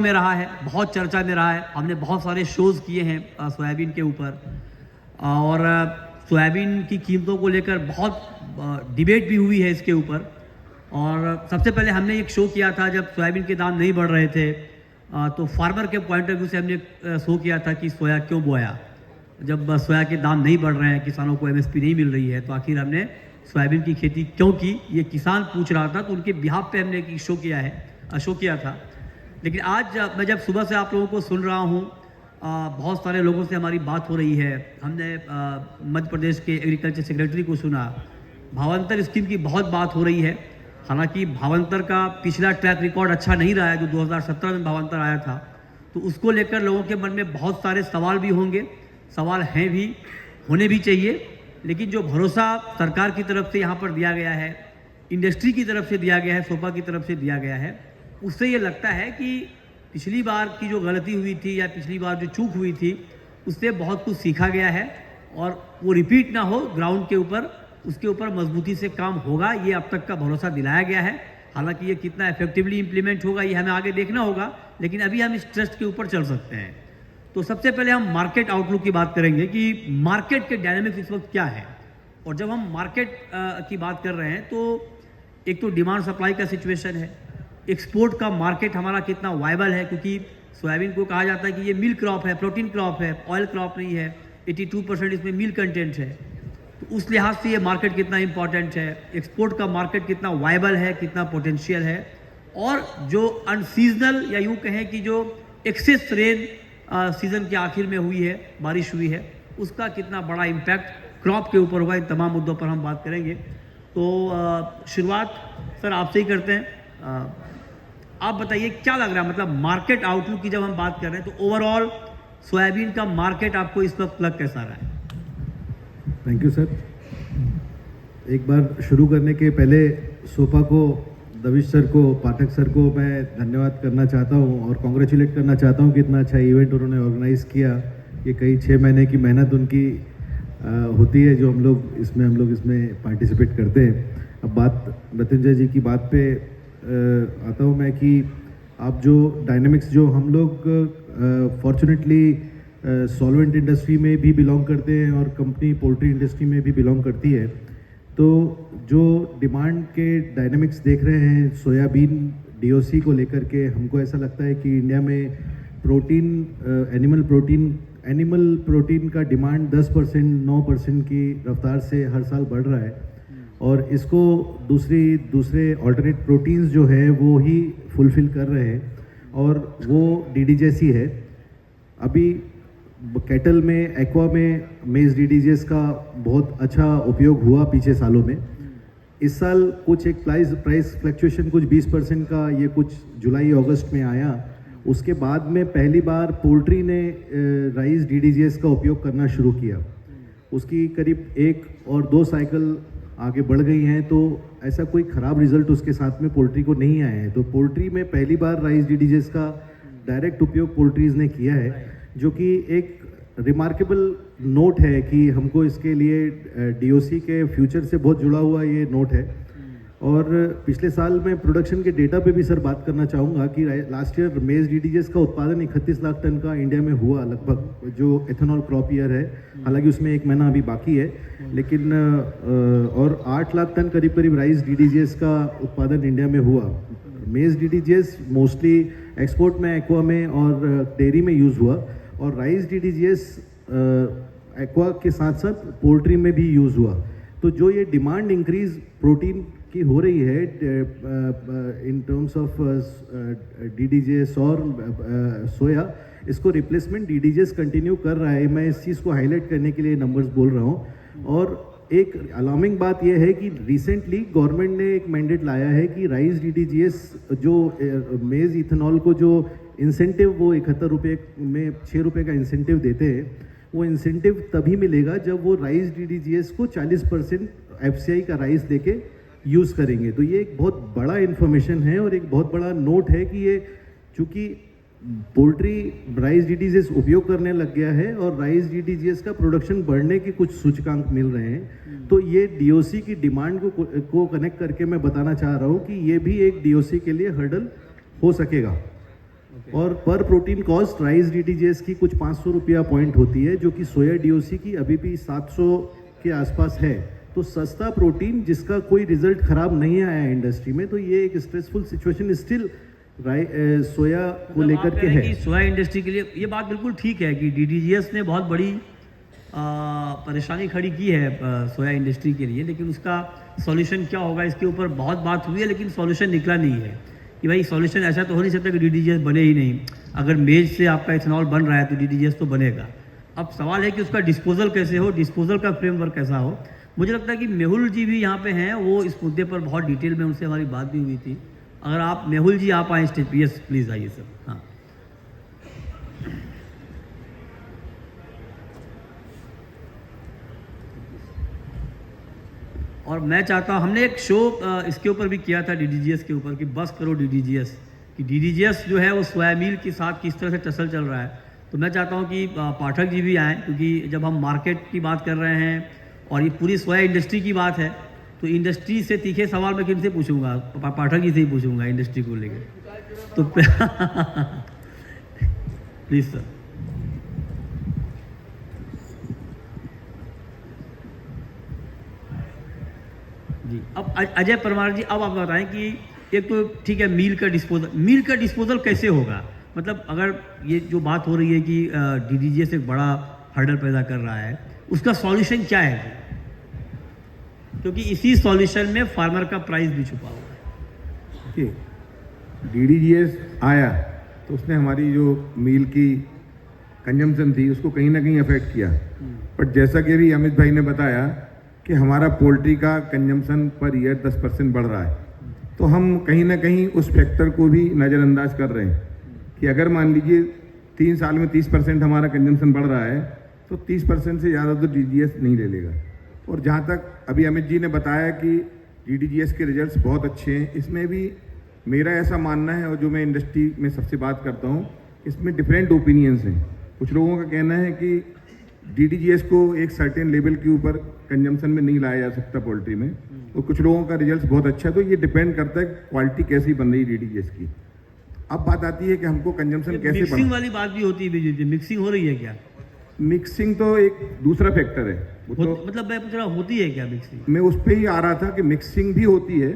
में रहा है, बहुत चर्चा में रहा है। हमने बहुत सारे शोज़ किए हैं सोयाबीन के ऊपर, और सोयाबीन की कीमतों को लेकर बहुत डिबेट भी हुई है इसके ऊपर। और सबसे पहले हमने एक शो किया था जब सोयाबीन के दाम नहीं बढ़ रहे थे, तो फार्मर के पॉइंट ऑफ व्यू से हमने शो किया था कि सोया क्यों बोया। जब सोया के दाम नहीं बढ़ रहे हैं, किसानों को एमएसपी नहीं मिल रही है, तो आखिर हमने सोयाबीन की खेती क्यों की, ये किसान पूछ रहा था, तो उनके बिहाफ पे हमने एक शो किया था। लेकिन आज मैं जब सुबह से आप लोगों को सुन रहा हूँ, बहुत सारे लोगों से हमारी बात हो रही है। हमने मध्य प्रदेश के एग्रीकल्चर सेक्रेटरी को सुना, भावांतर स्कीम की बहुत बात हो रही है। हालांकि भावांतर का पिछला ट्रैक रिकॉर्ड अच्छा नहीं रहा है, जो 2017 में भावांतर आया था, तो उसको लेकर लोगों के मन में बहुत सारे सवाल भी होंगे, सवाल हैं भी, होने भी चाहिए। लेकिन जो भरोसा सरकार की तरफ से यहाँ पर दिया गया है, इंडस्ट्री की तरफ से दिया गया है, सोपा की तरफ से दिया गया है, उससे ये लगता है कि पिछली बार की जो गलती हुई थी या पिछली बार जो चूक हुई थी, उससे बहुत कुछ सीखा गया है और वो रिपीट ना हो ग्राउंड के ऊपर, उसके ऊपर मजबूती से काम होगा, ये अब तक का भरोसा दिलाया गया है। हालांकि ये कितना इफेक्टिवली इम्प्लीमेंट होगा ये हमें आगे देखना होगा, लेकिन अभी हम इस ट्रस्ट के ऊपर चल सकते हैं। तो सबसे पहले हम मार्केट आउटलुक की बात करेंगे कि मार्केट के डायनेमिक्स इस वक्त क्या है। और जब हम मार्केट की बात कर रहे हैं, तो एक तो डिमांड सप्लाई का सिचुएशन है, एक्सपोर्ट का मार्केट हमारा कितना वायबल है, क्योंकि सोयाबीन को कहा जाता है कि ये मिल्क क्रॉप है, प्रोटीन क्रॉप है, ऑयल क्रॉप नहीं है। 82% इसमें मिल्क कंटेंट है, तो उस लिहाज से ये मार्केट कितना इंपॉर्टेंट है। एक्सपोर्ट का मार्केट कितना वायबल है, कितना पोटेंशियल है। और जो अनसीजनल या यूँ कहें कि जो एक्सेस रेन सीज़न के आखिर में हुई है, बारिश हुई है, उसका कितना बड़ा इम्पैक्ट क्रॉप के ऊपर हुआ, इन तमाम मुद्दों पर हम बात करेंगे। तो शुरुआत सर आपसे ही करते हैं। आप बताइए क्या लग रहा है, मतलब मार्केट आउटलुक की जब हम बात कर रहे हैं, तो ओवरऑल सोयाबीन का मार्केट आपको इस वक्त लग कैसा रहा है? Thank you sir. एक बार शुरू करने के पहले सोपा को, दविश सर को, पाठक सर को मैं धन्यवाद करना चाहता हूं और कॉन्ग्रेचुलेट करना चाहता हूं कि इतना अच्छा इवेंट उन्होंने ऑर्गेनाइज़ किया। ये कई 6 महीने की मेहनत उनकी होती है, जो हम लोग इसमें पार्टिसिपेट करते हैं। अब बात मृत्युंजय जी की बात पे आता हूँ मैं कि आप जो डायनेमिक्स, जो हम लोग फॉर्चुनेटली सॉल्वेंट इंडस्ट्री में भी बिलोंग करते हैं और कंपनी पोल्ट्री इंडस्ट्री में भी बिलोंग करती है, तो जो डिमांड के डायनेमिक्स देख रहे हैं सोयाबीन डीओसी को लेकर के, हमको ऐसा लगता है कि इंडिया में प्रोटीन, एनिमल प्रोटीन का डिमांड 10%, 9% की रफ्तार से हर साल बढ़ रहा है, और इसको दूसरे ऑल्टरनेट प्रोटीन्स जो है वो ही फुलफिल कर रहे हैं, और वो डीडीजेस ही है। अभी कैटल में, एक्वा में मेज डीडीजेस का बहुत अच्छा उपयोग हुआ पिछले सालों में। इस साल कुछ एक प्राइस फ्लक्चुएशन कुछ 20% का, ये कुछ जुलाई अगस्त में आया। उसके बाद में पहली बार पोल्ट्री ने राइस डीडीजेस का उपयोग करना शुरू किया। उसकी करीब 1 और 2 साइकिल आगे बढ़ गई हैं, तो ऐसा कोई ख़राब रिजल्ट उसके साथ में पोल्ट्री को नहीं आए हैं। तो पोल्ट्री में पहली बार राइस डीडीजेस का डायरेक्ट उपयोग पोल्ट्रीज़ ने किया है, जो कि एक रिमार्केबल नोट है कि हमको इसके लिए डीओसी के फ्यूचर से बहुत जुड़ा हुआ ये नोट है। और पिछले साल में प्रोडक्शन के डेटा पे भी सर बात करना चाहूँगा कि लास्ट ईयर मेज डीडीजेस का उत्पादन 31 लाख टन का इंडिया में हुआ लगभग, जो एथेनॉल क्रॉप ईयर है। हालांकि उसमें 1 महीना अभी बाकी है, लेकिन और 8 लाख टन करीब राइस डीडीजेस का उत्पादन इंडिया में हुआ। मेज डीडीजेस मोस्टली एक्सपोर्ट में, एक्वा में और डेयरी में यूज़ हुआ, और राइस डीडीजेस एक्वा के साथ साथ पोल्ट्री में भी यूज़ हुआ। तो जो ये डिमांड इंक्रीज प्रोटीन की हो रही है इन टर्म्स ऑफ डीडीजेस और सोया, इसको रिप्लेसमेंट डीडीजेस कंटिन्यू कर रहा है। मैं इस चीज़ को हाईलाइट करने के लिए नंबर्स बोल रहा हूँ। और एक अलार्मिंग बात यह है कि रिसेंटली गवर्नमेंट ने एक मैंडेट लाया है कि राइस डीडीजेस, जो मेज इथेनॉल को जो इंसेंटिव वो 71 रुपये में 6 रुपये का इंसेंटिव देते हैं, वो इंसेंटिव तभी मिलेगा जब वो राइस डीडीजीएस को 40% एफसीआई का राइस लेके यूज़ करेंगे। तो ये एक बहुत बड़ा इन्फॉर्मेशन है और एक बहुत बड़ा नोट है कि ये चूँकि पोल्ट्री राइस डीडीजीएस उपयोग करने लग गया है और राइस डीडीजीएस का प्रोडक्शन बढ़ने के कुछ सूचकांक मिल रहे हैं, तो ये डीओसी की डिमांड को कनेक्ट करके मैं बताना चाह रहा हूँ कि ये भी एक डीओसी के लिए हर्डल हो सकेगा। और पर प्रोटीन कॉस्ट राइस डीडीजीएस की कुछ 500 रुपया पॉइंट होती है, जो कि सोया डीओसी की अभी भी 700 के आसपास है। तो सस्ता प्रोटीन जिसका कोई रिजल्ट खराब नहीं आया इंडस्ट्री में, तो ये एक स्ट्रेसफुल सिचुएशन स्टिल सोया को मतलब लेकर आप के कह रहे हैं है। कि सोया इंडस्ट्री के लिए ये बात बिल्कुल ठीक है कि डीडीजीएस ने बहुत बड़ी परेशानी खड़ी की है सोया इंडस्ट्री के लिए, लेकिन उसका सॉल्यूशन क्या होगा इसके ऊपर बहुत बात हुई है, लेकिन सॉल्यूशन निकला नहीं है कि भाई सॉल्यूशन ऐसा तो हो नहीं सकता कि डीडीजीएस बने ही नहीं। अगर मेज से आपका इथेनॉल बन रहा है तो डीडीजीएस तो बनेगा। अब सवाल है कि उसका डिस्पोजल कैसे हो, डिस्पोजल का फ्रेमवर्क कैसा हो। मुझे लगता है कि मेहुल जी भी यहाँ पे हैं, वो इस मुद्दे पर बहुत डिटेल में उनसे हमारी बात भी हुई थी। अगर आप मेहुल जी आप आए स्टेज पे, यस प्लीज़ आइए सर। हाँ, और मैं चाहता हूँ, हमने एक शो इसके ऊपर भी किया था डीडीजीएस के ऊपर कि बस करो डीडीजीएस, कि डीडीजीएस जो है वो सोया मील के साथ किस तरह से टसल चल रहा है। तो मैं चाहता हूँ कि पाठक जी भी आएँ, क्योंकि जब हम मार्केट की बात कर रहे हैं और ये पूरी सोया इंडस्ट्री की बात है, तो इंडस्ट्री से तीखे सवाल मैं किनसे पूछूंगा? पाठक जी से ही पूछूंगा इंडस्ट्री को लेकर। तो प्लीज़ सर। जी, अब अजय परमार जी, अब आप बताएं कि एक तो ठीक है मील का डिस्पोजल कैसे होगा? मतलब अगर ये जो बात हो रही है कि डीडीजीएस एक बड़ा हर्डल पैदा कर रहा है, उसका सॉल्यूशन क्या है? क्योंकि इसी सॉल्यूशन में फार्मर का प्राइस भी छुपा हुआ है। देखिए, डीडीजीएस आया तो उसने हमारी जो मील की कंजम्पशन थी उसको कहीं ना कहीं अफेक्ट किया। बट जैसा कि अभी अमित भाई ने बताया कि हमारा पोल्ट्री का कंजम्पशन पर ईयर 10% बढ़ रहा है, तो हम कहीं ना कहीं उस फैक्टर को भी नज़रअंदाज कर रहे हैं कि अगर मान लीजिए 3 साल में 30% हमारा कंजम्पशन बढ़ रहा है, तो 30% से ज़्यादा तो डीडीजीएस नहीं ले लेगा। और जहाँ तक अभी अमित जी ने बताया कि डीडीजीएस के रिजल्ट्स बहुत अच्छे हैं, इसमें भी मेरा ऐसा मानना है, और जो मैं इंडस्ट्री में सबसे बात करता हूँ, इसमें डिफरेंट ओपिनियंस हैं। कुछ लोगों का कहना है कि डीडीजीएस को एक सर्टेन लेवल के ऊपर कंजम्पशन में नहीं लाया जा सकता पोल्ट्री में, और कुछ लोगों का रिजल्ट बहुत अच्छा है। तो ये डिपेंड करता है क्वालिटी कैसी बन रही है डीडीजीएस की। अब बात आती है कि हमको कंजम्पशन कैसे मिक्सिंग वाली बात भी होती है बीजेपी जी, मिक्सिंग हो रही है क्या? मिक्सिंग तो एक दूसरा फैक्टर है, वो तो मतलब मैं पूछ रहा हूँ, होती है क्या मिक्सिंग? मैं उस पर ही आ रहा था कि मिक्सिंग भी होती है।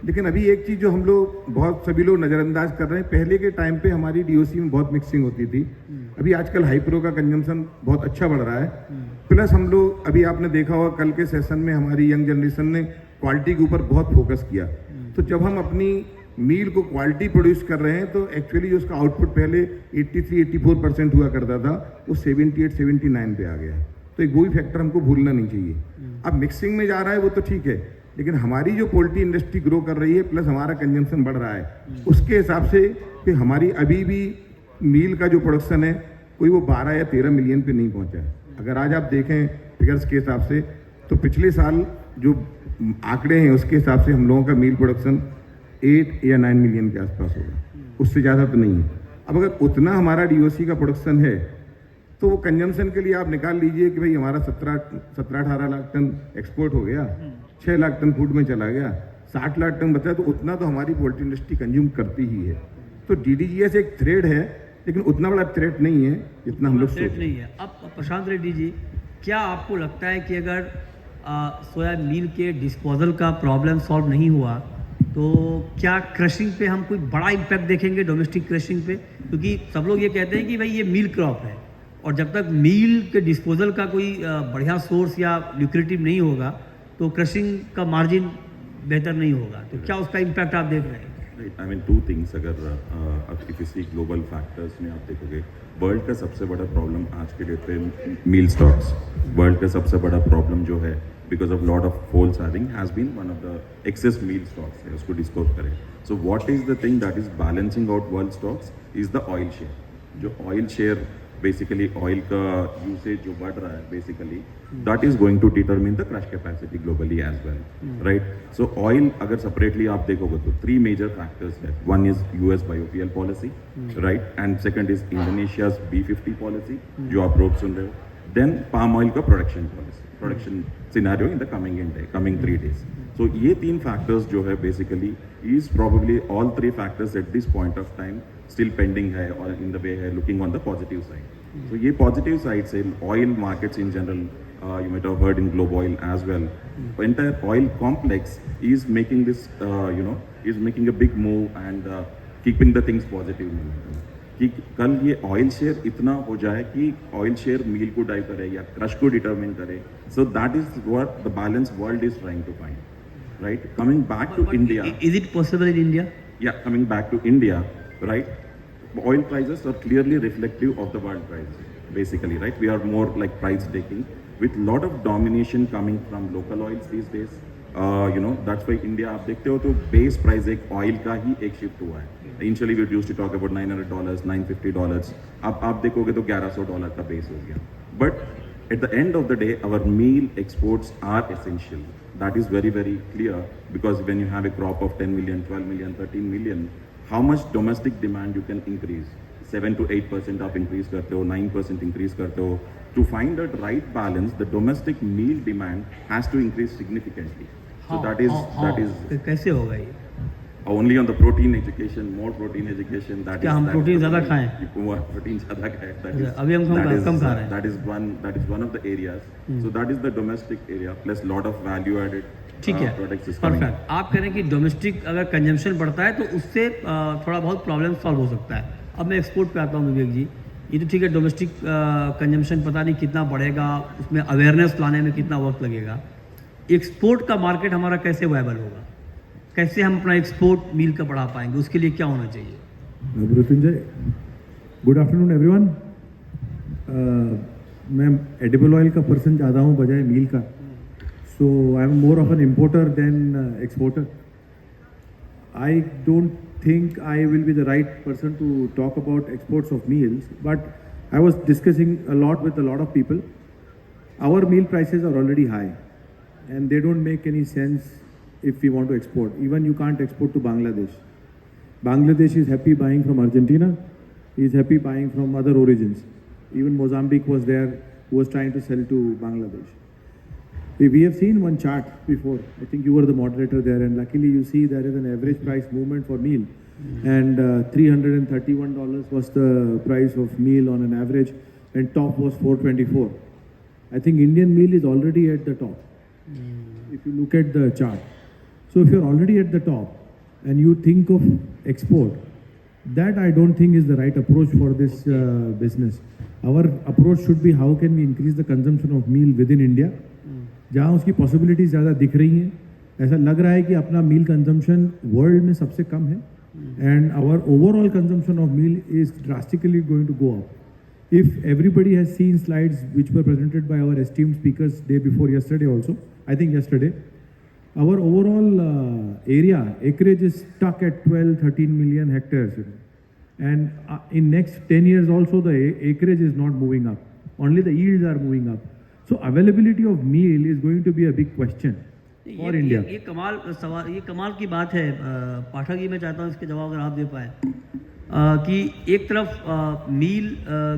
लेकिन अभी एक चीज़ जो हम लोग सभी लोग नज़रअंदाज कर रहे हैं, पहले के टाइम पे हमारी डीओसी में बहुत मिक्सिंग होती थी। अभी आजकल हाइप्रो का कंजम्पशन बहुत अच्छा बढ़ रहा है। प्लस हम लोग अभी आपने देखा होगा कल के सेशन में हमारी यंग जनरेशन ने क्वालिटी के ऊपर बहुत फोकस किया। तो जब हम अपनी मील को क्वालिटी प्रोड्यूस कर रहे हैं, तो एक्चुअली जो उसका आउटपुट पहले 83-84% हुआ करता था, वो 78-79 पे आ गया। तो एक वही फैक्टर हमको भूलना नहीं चाहिए। अब मिक्सिंग में जा रहा है वो तो ठीक है, लेकिन हमारी जो पोल्ट्री इंडस्ट्री ग्रो कर रही है, प्लस हमारा कंजम्पशन बढ़ रहा है, उसके हिसाब से कि हमारी अभी भी मील का जो प्रोडक्शन है कोई वो 12 या 13 मिलियन पे नहीं पहुंचा है। अगर आज आप देखें फिगर्स के हिसाब से, तो पिछले साल जो आंकड़े हैं उसके हिसाब से हम लोगों का मील प्रोडक्शन 8 या 9 मिलियन के आसपास होगा, उससे ज़्यादा तो नहीं है। अब अगर उतना हमारा डीओसी का प्रोडक्शन है, तो वो कंजम्पशन के लिए आप निकाल लीजिए कि भाई हमारा 17-18 लाख टन एक्सपोर्ट हो गया, 6 लाख टन फूड में चला गया, 60 लाख टन बचा, तो उतना तो हमारी पोल्ट्री इंडस्ट्री कंज्यूम करती ही है। तो डीडीजीएस एक थ्रेड है, लेकिन उतना बड़ा थ्रेट नहीं है जितना हम लोग थ्रेट नहीं है। अब प्रशांत रेड्डी जी, क्या आपको लगता है कि अगर सोया मील के डिस्पोजल का प्रॉब्लम सॉल्व नहीं हुआ, तो क्या क्रशिंग पे हम कोई बड़ा इम्पैक्ट देखेंगे, डोमेस्टिक क्रशिंग पे? क्योंकि सब लोग ये कहते हैं कि भाई ये मील क्रॉप है, और जब तक मील के डिस्पोजल का कोई बढ़िया सोर्स या ल्यूक्रेटिव नहीं होगा, तो क्रशिंग का मार्जिन बेहतर नहीं होगा। तो क्या उसका इम्पैक्ट आप देख रहे हैं? I mean 2 things. अगर आप किसी ग्लोबल फैक्टर्स में आप देखोगे, वर्ल्ड का सबसे बड़ा प्रॉब्लम आज के डेट पे मील स्टॉक्स, वर्ल्ड का सबसे बड़ा प्रॉब्लम जो है बिकॉज ऑफ लॉट ऑफ फोल सार्विंग has been one of the excess meal stocks है, उसको डिस्पोज करें। So what is the thing that is balancing out world stocks is the oil share. जो ऑयल शेयर बेसिकली ऑयल का usage जो बढ़ रहा है, basically that is going to determine the crush capacity globally as well, right? So oil अगर separately आप देखोगे तो 3 major factors है. One is US BioPL policy, right? And second is Indonesia's B50 policy, जो आप रोड सुन रहे हो. Then palm oil का production policy, production scenario in the coming 3 days. So ये 3 factors जो है basically is probably all 3 factors at this point of time still pending है और इन द वे है looking on the positive side. तो ये positive side से oil markets in general, you might have heard in Globe Oil as well. Entire oil complex is making this, is making a big move and keeping the things positive. कि कल ये oil share इतना हो जाए कि oil share मील को drive करे या क्रश को डिटरमिन करे. So that is what the balance world is trying to find, right? Coming back to India, Is it possible in India? yeah, coming back to India, right? Oil prices are clearly reflective of the world prices, basically, right? We are more like price taking with lot of domination coming from local oils these days. That's why India, आप देखते हो तो base price एक oil का ही एक shift हुआ है. Initially we used to talk about $900, $950. अब आप देखोगे तो $1100 का बेस हो गया. But at the end of the day, our meal exports are essential. That is very, very clear, because when you have a crop of 10 million, 12 million, 13 million, how much domestic demand you can increase? 7 to 8% आप increase करते हो, 9% increase करते हो. To find that right balance, the domestic meal demand has to increase significantly. So that is कैसे होगा ये? only on the protein education, more protein education. That क्या is हम that प्रोटीन is ज़्यादा the- खाएं? Protein ज़्यादा खाएं. That अच्छा, is- अभी हम that is- कम खा रहे हैं. that is one of the areas. So that is the domestic area plus lot of value added ठीक है, products is coming. परफेक्ट. आप कह रहे हैं कि डोमेस्टिक अगर कंजम्पशन बढ़ता है तो उससे थोड़ा बहुत प्रॉब्लम सॉल्व हो सकता है. अब मैं एक्सपोर्ट पे आता हूँ विवेक जी. ये तो ठीक है, डोमेस्टिक कंजम्पशन पता नहीं कितना बढ़ेगा, उसमें अवेयरनेस लाने में कितना वक्त लगेगा. एक्सपोर्ट का मार्केट हमारा कैसे वायबल होगा? कैसे हम अपना एक्सपोर्ट मील का बढ़ा पाएंगे? उसके लिए क्या होना चाहिए? Mrityunjay, good afternoon everyone. मैं एडिबल ऑयल का पर्सन ज़्यादा हूँ बजाय मील का. So I am more of an importer than exporter. I don't think I will be the right person to talk about exports of meals, but I was discussing a lot with a lot of people. Our meal prices are already high and they don't make any sense if we want to export. Even you can't export to Bangladesh. Bangladesh is happy buying from Argentina. He is happy buying from other origins. Even Mozambique was there, who was trying to sell to Bangladesh. We have seen one chart before. I think you were the moderator there, and luckily you see there is an average price movement for meal, and $331 was the price of meal on an average, and top was 424. I think Indian meal is already at the top. If you look at the chart, so if you're already at the top and you think of export, that I don't think is the right approach for this business. Our approach should be how can we increase the consumption of meal within India. जहाँ उसकी possibilities ज़्यादा दिख रही हैं. ऐसा लग रहा है कि अपना मील कंजम्पशन वर्ल्ड में सबसे कम है, and our overall consumption of meal is drastically going to go up. If everybody has seen slides which were presented by our esteemed speakers day before yesterday also, I think yesterday, our overall area acreage is stuck at 12-13 million hectares, and in next 10 years also the acreage is not moving up, only the yields are moving up. So availability of meal is going to be a big question for India. ये कमाल सवाल, ये कमाल की बात है. पाठक जी, मैं चाहता हूँ इसके जवाब अगर आप दे पाए कि एक तरफ मील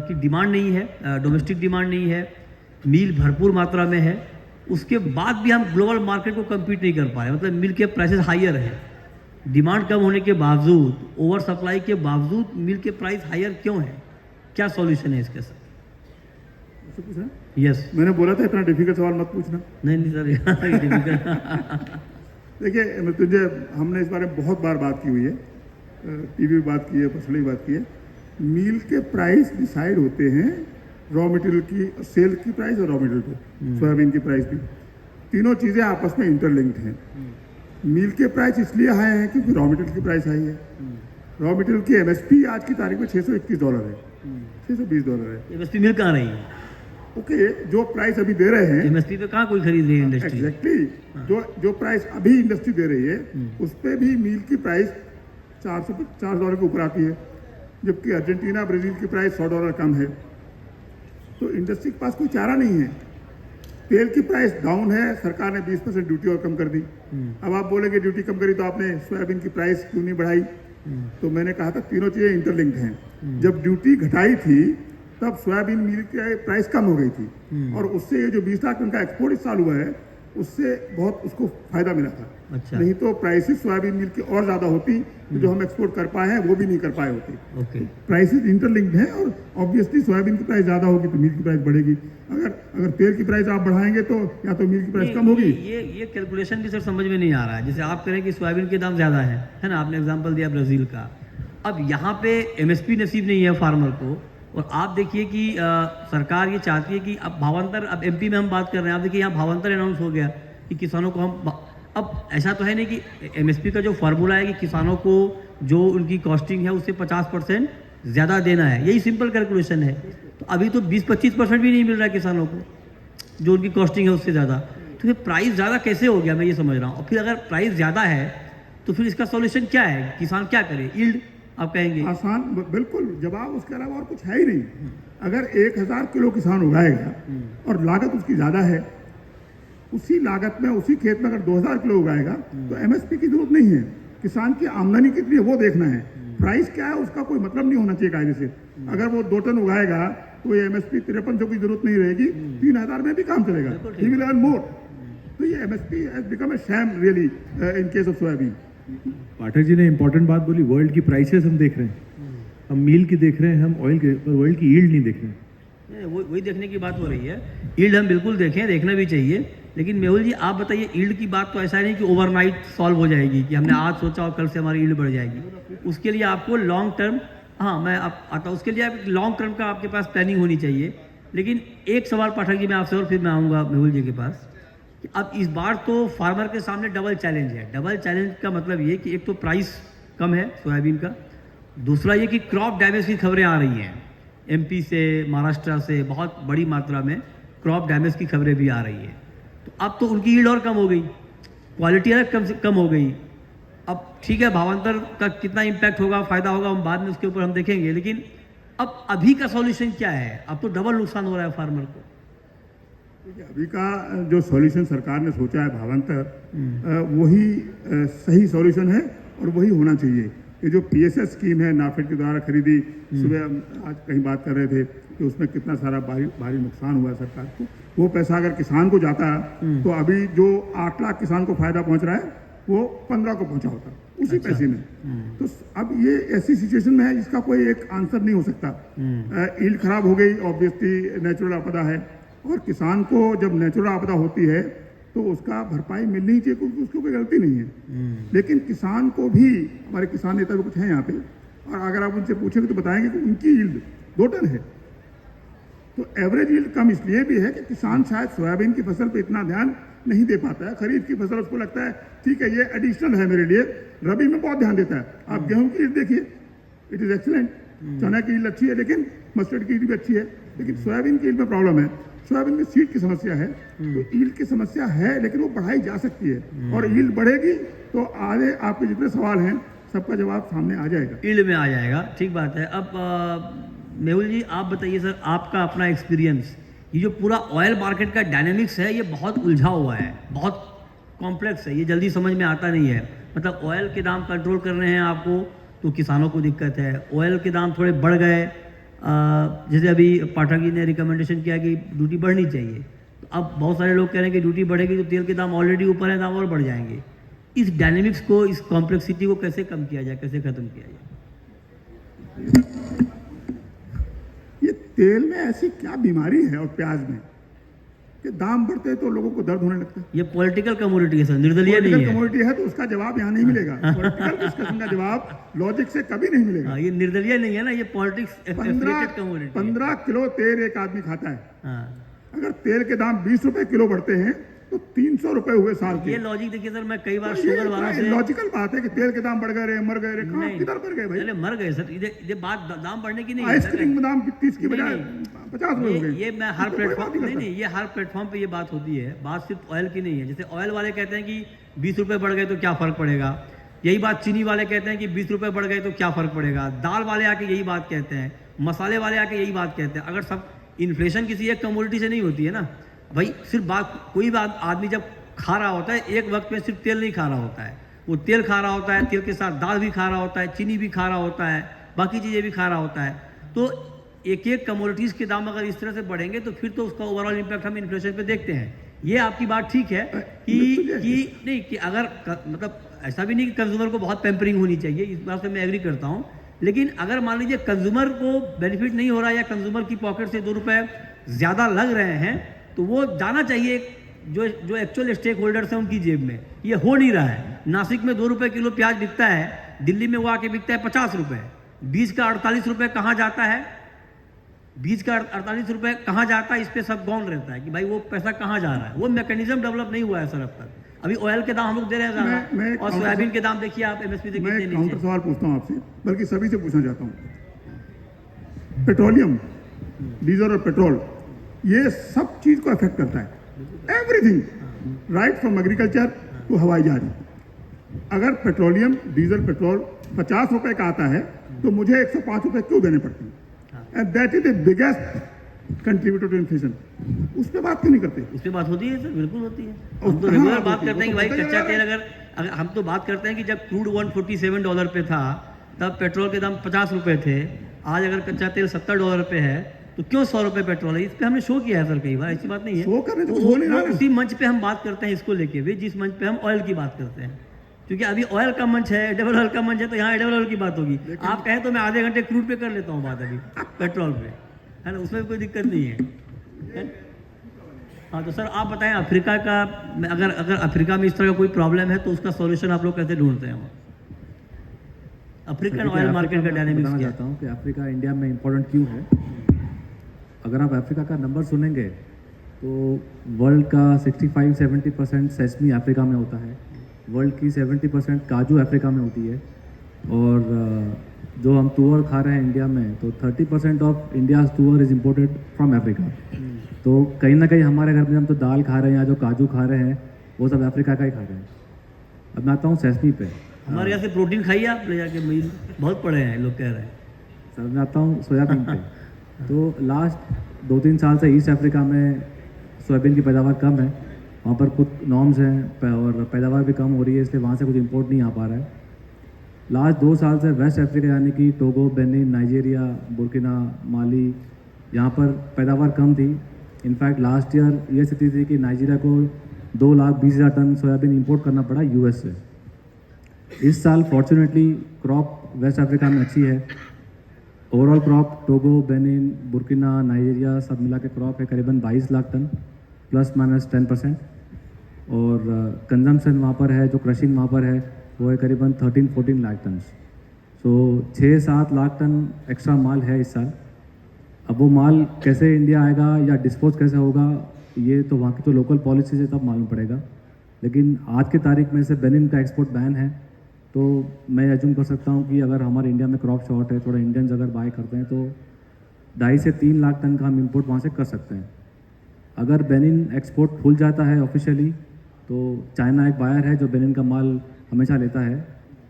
की डिमांड नहीं है, डोमेस्टिक डिमांड नहीं है, मील भरपूर मात्रा में है, उसके बाद भी हम ग्लोबल मार्केट को कम्पीट नहीं कर पा रहे. मतलब मिल के प्राइसेस हायर हैं, डिमांड कम होने के बावजूद, ओवर सप्लाई के बावजूद मिल के प्राइस हायर क्यों है? क्या सॉल्यूशन है इसके साथ? यस. मैंने बोला था इतना डिफिकल्ट सवाल मत पूछना. नहीं सर. देखिए मृत्युंजय, हमने इस बारे में बहुत बार बात की हुई है, टीवी में बात की है, पर्सनली बात की है. मील के प्राइस डिसाइड होते हैं रॉ मटेरियल की, सेल की प्राइस और रॉ मटेरियल पे, सोयाबीन की प्राइस भी. तीनों चीज़ें आपस में इंटरलिंक्ड हैं. मील के प्राइस इसलिए हाई हैं क्योंकि रॉ मटेरियल की प्राइस हाई है. रॉ मटेरियल की MSP आज की तारीख में $621 है, $620 है. एमएसपी मिल कहाँ रही है? ओके, जो प्राइस अभी दे रहे हैं, एमएसपी पे कहाँ कोई खरीद रही है इंडस्ट्री? एग्जैक्टली जो प्राइस अभी इंडस्ट्री दे रही है उस पर भी मील की प्राइस $400 के ऊपर आती है, जबकि अर्जेंटीना, ब्राज़ील की प्राइस $100 कम है. तो इंडस्ट्री के पास कोई चारा नहीं है. तेल की प्राइस डाउन है, सरकार ने 20% ड्यूटी और कम कर दी. अब आप बोलेंगे ड्यूटी कम करी तो आपने सोयाबीन की प्राइस क्यों नहीं बढ़ाई? तो मैंने कहा था तीनों चीज़ें इंटरलिंक्ड हैं. जब ड्यूटी घटाई थी तब सोयाबीन मील की प्राइस कम हो गई थी, और उससे ये जो 20 लाख टन का एक्सपोर्ट इस साल हुआ है उससे बहुत उसको फायदा मिला था। अच्छा। नहीं तो प्राइसेस सोयाबीन मिल की और ज्यादा होती, तो जो हम एक्सपोर्ट कर पाए हैं वो भी नहीं कर पाए होते। ओके। प्राइसेस इंटरलिंक्ड हैं और ऑब्वियसली सोयाबीन की प्राइस ज्यादा होगी तो मिल की प्राइस बढ़ेगी। अगर तेल की प्राइस आप बढ़ाएंगे तो या तो मिल की प्राइस कम होगी। ये कैलकुलेशन भी सर समझ में नहीं आ रहा है। जैसे आप करें कि सोयाबीन के दाम ज़्यादा है ना, आपने एग्जांपल दिया ब्राज़ील का। अब यहाँ पे एमएसपी नसीब नहीं है फार्मर को, और आप देखिए कि सरकार ये चाहती है कि अब भावांतर, अब एमपी में हम बात कर रहे हैं, आप देखिए यहाँ भावांतर अनाउंस हो गया कि किसानों को हम, अब ऐसा तो है नहीं कि एमएसपी का जो फार्मूला है कि किसानों को जो उनकी कॉस्टिंग है उससे 50% ज़्यादा देना है, यही सिंपल कैलकुलेशन है। तो अभी तो 20-25% भी नहीं मिल रहा है किसानों को, जो उनकी कॉस्टिंग है उससे ज़्यादा। तो फिर प्राइस ज़्यादा कैसे हो गया, मैं ये समझ रहा हूँ। और फिर अगर प्राइस ज़्यादा है तो फिर इसका सॉल्यूशन क्या है, किसान क्या करे? यील्ड आप कहेंगे आसान, बिल्कुल जवाब उसके अलावा और कुछ है ही नहीं। अगर 1000 किलो किसान उगाएगा और लागत उसकी ज़्यादा है, उसी लागत में उसी खेत में अगर 2000 किलो उगाएगा तो एमएसपी की जरूरत नहीं है। किसान की आमदनी कितनी है वो देखना है, प्राइस क्या है उसका कोई मतलब नहीं होना चाहिए कायदे से। अगर वो 2 टन उगाएगा तो ये एमएसपी 5300 की जरूरत नहीं रहेगी, 3000 में भी काम चलेगा, ही विल अर्न मोर। तो ये MSP has become a sham really in case of soybean. Pathak ji ने इंपॉर्टेंट बात बोली, वर्ल्ड की प्राइसेस हम देख रहे हैं, हम मील की देख रहे हैं, हम ऑयल के, पर वर्ल्ड की यील्ड नहीं देख रहे हैं। वही देखने की बात हो रही है। यील्ड हम बिल्कुल देखें, देखना भी चाहिए, लेकिन मेहुल जी आप बताइए, यील्ड की बात तो ऐसा नहीं कि ओवरनाइट सॉल्व हो जाएगी कि हमने आज सोचा और कल से हमारी यील्ड बढ़ जाएगी। उसके लिए आपको लॉन्ग टर्म, हाँ मैं आता हूँ, उसके लिए आप लॉन्ग टर्म का आपके पास प्लानिंग होनी चाहिए। लेकिन एक सवाल पाठक जी मैं आपसे, और फिर मैं आऊँगा मेहुल जी के पास, कि अब इस बार तो फार्मर के सामने डबल चैलेंज है। डबल चैलेंज का मतलब ये कि एक तो प्राइस कम है सोयाबीन का, दूसरा ये कि क्रॉप डैमेज की खबरें आ रही हैं एमपी से, महाराष्ट्र से बहुत बड़ी मात्रा में क्रॉप डैमेज की खबरें भी आ रही हैं। तो अब तो उनकी यील्ड और कम हो गई, क्वालिटी अलग कम हो गई। अब ठीक है, भावांतर का कितना इम्पैक्ट होगा, फायदा होगा, हम बाद में उसके ऊपर हम देखेंगे, लेकिन अब अभी का सॉल्यूशन क्या है? अब तो डबल नुकसान हो रहा है फार्मर को। अभी का जो सॉल्यूशन सरकार ने सोचा है भावांतर, वही सही सॉल्यूशन है और वही होना चाहिए। ये जो पीएसएस स्कीम है नाफेड के द्वारा खरीदी, सुबह आज कहीं बात कर रहे थे कि उसमें कितना सारा भारी नुकसान हुआ है सरकार को। वो पैसा अगर किसान को जाता तो अभी जो 8 लाख किसान को फायदा पहुंच रहा है वो 15 को पहुंचा होता उसी पैसे में। तो अब ये ऐसी सिचुएशन में है जिसका कोई एक आंसर नहीं हो सकता। यील्ड खराब हो गई, ऑब्वियसली नेचुरल आपदा है, और किसान को जब नेचुरल आपदा होती है तो उसका भरपाई मिलनी चाहिए क्योंकि उसकी कोई गलती नहीं है। लेकिन किसान को भी, हमारे किसान नेता भी कुछ हैं यहाँ पे, और अगर आप उनसे पूछेंगे तो बताएंगे कि उनकी यील्ड 2 टन है। तो एवरेज यील्ड कम इसलिए भी है कि किसान शायद सोयाबीन की फसल पे इतना ध्यान नहीं दे पाता है। खरीफ की फसल उसको लगता है ठीक है ये एडिशनल है मेरे लिए, रबी में बहुत ध्यान देता है। आप गेहूं की यील्ड देखिए, इट इज एक्सीलेंट, चना की यील्ड अच्छी है, लेकिन मस्टर्ड की यील्ड भी अच्छी है, लेकिन सोयाबीन की यील्ड में प्रॉब्लम है। सोयाबीन में सीड की समस्या है, तो यील्ड की समस्या है, लेकिन वो बढ़ाई जा सकती है, और यील्ड बढ़ेगी तो आगे आपके जितने सवाल हैं सबका जवाब सामने आ जाएगा, यील्ड में आ जाएगा। ठीक बात है। अब मेहुल जी आप बताइए सर, आपका अपना एक्सपीरियंस, ये जो पूरा ऑयल मार्केट का डायनेमिक्स है ये बहुत उलझा हुआ है, बहुत कॉम्प्लेक्स है, ये जल्दी समझ में आता नहीं है। मतलब ऑयल के दाम कंट्रोल करने हैं आपको तो किसानों को दिक्कत है, ऑयल के दाम थोड़े बढ़ गए, जैसे अभी पाठक जी ने रिकमेंडेशन किया कि ड्यूटी बढ़नी चाहिए, तो अब बहुत सारे लोग कह रहे हैं कि ड्यूटी बढ़ेगी तो तेल के दाम ऑलरेडी ऊपर है, दाम और बढ़ जाएंगे। इस डायनेमिक्स को, इस कॉम्प्लेक्सिटी को कैसे कम किया जाए, कैसे खत्म किया जाए? ये तेल में ऐसी क्या बीमारी है और प्याज में कि दाम बढ़ते हैं तो लोगों को दर्द होने लगता है। ये पॉलिटिकल कम्युनिटी है सर, निर्दलीय नहीं है। कम्युनिटी है तो उसका जवाब यहाँ नहीं मिलेगा। पॉलिटिकल डिस्कशन का जवाब लॉजिक से कभी नहीं मिलेगा। हाँ, ये निर्दलीय नहीं है ना, ये पॉलिटिक्स एफिलिएटेड कम्युनिटी है। 15 किलो तेल एक आदमी खाता है। हाँ, अगर तेल के दाम 20 रुपए किलो बढ़ते हैं तो 300 रुपए हुए साल के। ये लॉजिक देखिए सर, मैं कई बार तो शुगर वालों से, लॉजिकल बात है कि तेल के दाम बढ़ गए, मर गए, कहाँ किधर बढ़ गए भाई? पहले मर गए सर, ये बात दाम बढ़ने की नहीं है। आइसक्रीम दाम 30 की बजाय 50 रुपए हो गए। ये मैं हर तो कोई बात प्लेटफॉर्म नहीं नहीं, ये हर प्लेटफॉर्म पे ये बात होती है। बात सिर्फ ऑयल की नहीं है। जैसे ऑयल वाले कहते हैं कि 20 रुपए बढ़ गए तो क्या फर्क पड़ेगा, यही बात चीनी वाले कहते हैं कि 20 रुपए बढ़ गए तो क्या फर्क पड़ेगा, दाल वाले आके यही बात कहते हैं, मसाले वाले आके यही बात कहते हैं। अगर सब इन्फ्लेशन किसी एक कमोडिटी से नहीं होती है ना भाई, सिर्फ बात कोई बात आदमी जब खा रहा होता है एक वक्त में सिर्फ तेल नहीं खा रहा होता है, वो तेल खा रहा होता है, तेल के साथ दाल भी खा रहा होता है, चीनी भी खा रहा होता है, बाकी चीज़ें भी खा रहा होता है। तो एक एक कमोडिटीज़ के दाम अगर इस तरह से बढ़ेंगे तो फिर तो उसका ओवरऑल इम्पैक्ट हम इन्फ्लेशन पे देखते हैं। ये आपकी बात ठीक है कि नहीं कि अगर मतलब ऐसा भी नहीं कि कंज्यूमर को बहुत पैम्परिंग होनी चाहिए, इस बात से मैं एग्री करता हूँ, लेकिन अगर मान लीजिए कंज्यूमर को बेनिफिट नहीं हो रहा या कंज्यूमर की पॉकेट से 2 रुपए ज़्यादा लग रहे हैं तो वो जाना चाहिए जो एक्चुअल स्टेक होल्डर्स हैं उनकी जेब में। ये हो नहीं रहा है। नासिक में 2 रुपए किलो प्याज बिकता है, दिल्ली में वो आके बिकता है 50 रुपए। बीज का 48 रुपए कहाँ जाता है, बीज का 48 रुपए कहाँ जाता है, इस पे सब गौन रहता है कि भाई वो पैसा कहाँ जा रहा है। वो मैकेनिज्म डेवलप नहीं हुआ है सर अब तक। अभी ऑयल के दाम हम लोग दे रहे हैं ज़्यादा, और सोयाबीन के दाम देखिए आप एमएसपी से मैं कितने एक काउंटर नीचे। सवाल पूछता हूँ आपसे, बल्कि सभी से पूछना चाहता हूँ। पेट्रोलियम, डीजल और पेट्रोल, ये सब चीज को अफेक्ट करता है। Everything, right from agriculture to हवाई जहाज। अगर पेट्रोलियम, डीजल, पेट्रोल 50 रुपए का आता है तो मुझे 105 रुपए क्यों देने पड़ते हैं? And that is the biggest contributor to inflation. उस पर बात क्यों नहीं करते? इस पे बात होती है सर, बिल्कुल होती है। और हम तो कहाँ रेगुलर बात बात होती है? करते हैं कि वो भाई तो कच्चा पता ही तेल अगर हम तो बात करते हैं कि जब क्रूड $147 पे था तब पेट्रोल के दाम 50 रुपए थे। आज अगर कच्चा तेल $70 पे है तो क्यों 100 रुपए पेट्रोल है? इस पे हमने शो किया है सर कई बार, ऐसी बात नहीं है। शो करने तो वो- हो नहीं रहा वो है। उसी मंच पे हम बात करते हैं इसको लेके भी, जिस मंच पे हम ऑयल की बात करते हैं, क्योंकि अभी ऑयल का मंच है, एडिबल ऑयल का मंच है, तो यहाँ एडिबल ऑयल की बात होगी। आप कहें तो मैं आधे घंटे क्रूड पे कर लेता हूँ बात अभी, पेट्रोल पे, है ना, उसमें कोई दिक्कत नहीं है। हाँ तो सर आप बताएं अफ्रीका का, अगर अफ्रीका में इस तरह का कोई प्रॉब्लम है तो उसका सॉल्यूशन आप लोग कैसे ढूंढते हैं? अफ्रीकन ऑयल मार्केट का डायनेमिक्स बताना क्या है? चाहता हूँ कि अफ्रीका इंडिया में इम्पोर्टेंट क्यों है। अगर आप अफ्रीका का नंबर सुनेंगे तो वर्ल्ड का 65-70% सेसमी अफ्रीका में होता है, वर्ल्ड की 70% काजू अफ्रीका में होती है, और जो हम तुअर खा रहे हैं इंडिया में तो 30% ऑफ इंडियाज तुअर इज़ इम्पोर्टेड फ्रॉम अफ्रीका। तो कहीं ना कहीं हमारे घर में हम तो दाल खा रहे हैं या जो काजू खा रहे हैं वो सब अफ्रीका का ही खा रहे हैं। अब मैं आता हूँ सेसमी पे। हमारे यहाँ से प्रोटीन खाइए आप ले जाके, मील बहुत पड़े हैं लोग कह रहे हैं। सर मैं आता हूँ सोयाबीन पे। तो लास्ट 2-3 साल से ईस्ट अफ्रीका में सोयाबीन की पैदावार कम है, वहाँ पर कुछ नॉर्म्स हैं और पैदावार भी कम हो रही है, इसलिए वहाँ से कुछ इंपोर्ट नहीं आ पा रहा है। लास्ट 2 साल से वेस्ट अफ्रीका यानी कि टोगो, बेनिन, नाइजीरिया, बुर्किना, माली, यहाँ पर पैदावार कम थी। इनफैक्ट लास्ट ईयर ये स्थिति थी कि नाइजीरिया को 2,20,000 टन सोयाबीन इंपोर्ट करना पड़ा यूएस से। इस साल फॉर्चुनेटली क्रॉप वेस्ट अफ्रीका में अच्छी है। Overall crop Togo, Benin, Burkina, Nigeria सब मिला के क्रॉप है करीबन 22 लाख टन ±10%, और कंजम्पशन वहाँ पर है, जो क्रशिंग वहाँ पर है वो है करीबन 13-14 लाख टन। सो 6-7 लाख टन एक्स्ट्रा माल है इस साल। अब वो माल कैसे इंडिया आएगा या डिस्पोज कैसे होगा ये तो वहाँ की जो लोकल पॉलिसी है तब मालूम पड़ेगा। लेकिन आज के तारीख में से बेनिन का एक्सपोर्ट बैन है, तो मैं एज्यूम कर सकता हूँ कि अगर हमारे इंडिया में क्रॉप शॉर्ट है, थोड़ा इंडियंस अगर बाय करते हैं तो 2.5 से 3 लाख टन का हम इंपोर्ट वहाँ से कर सकते हैं। अगर बेनिन एक्सपोर्ट खुल जाता है ऑफिशियली तो चाइना एक बायर है जो बेनिन का माल हमेशा लेता है,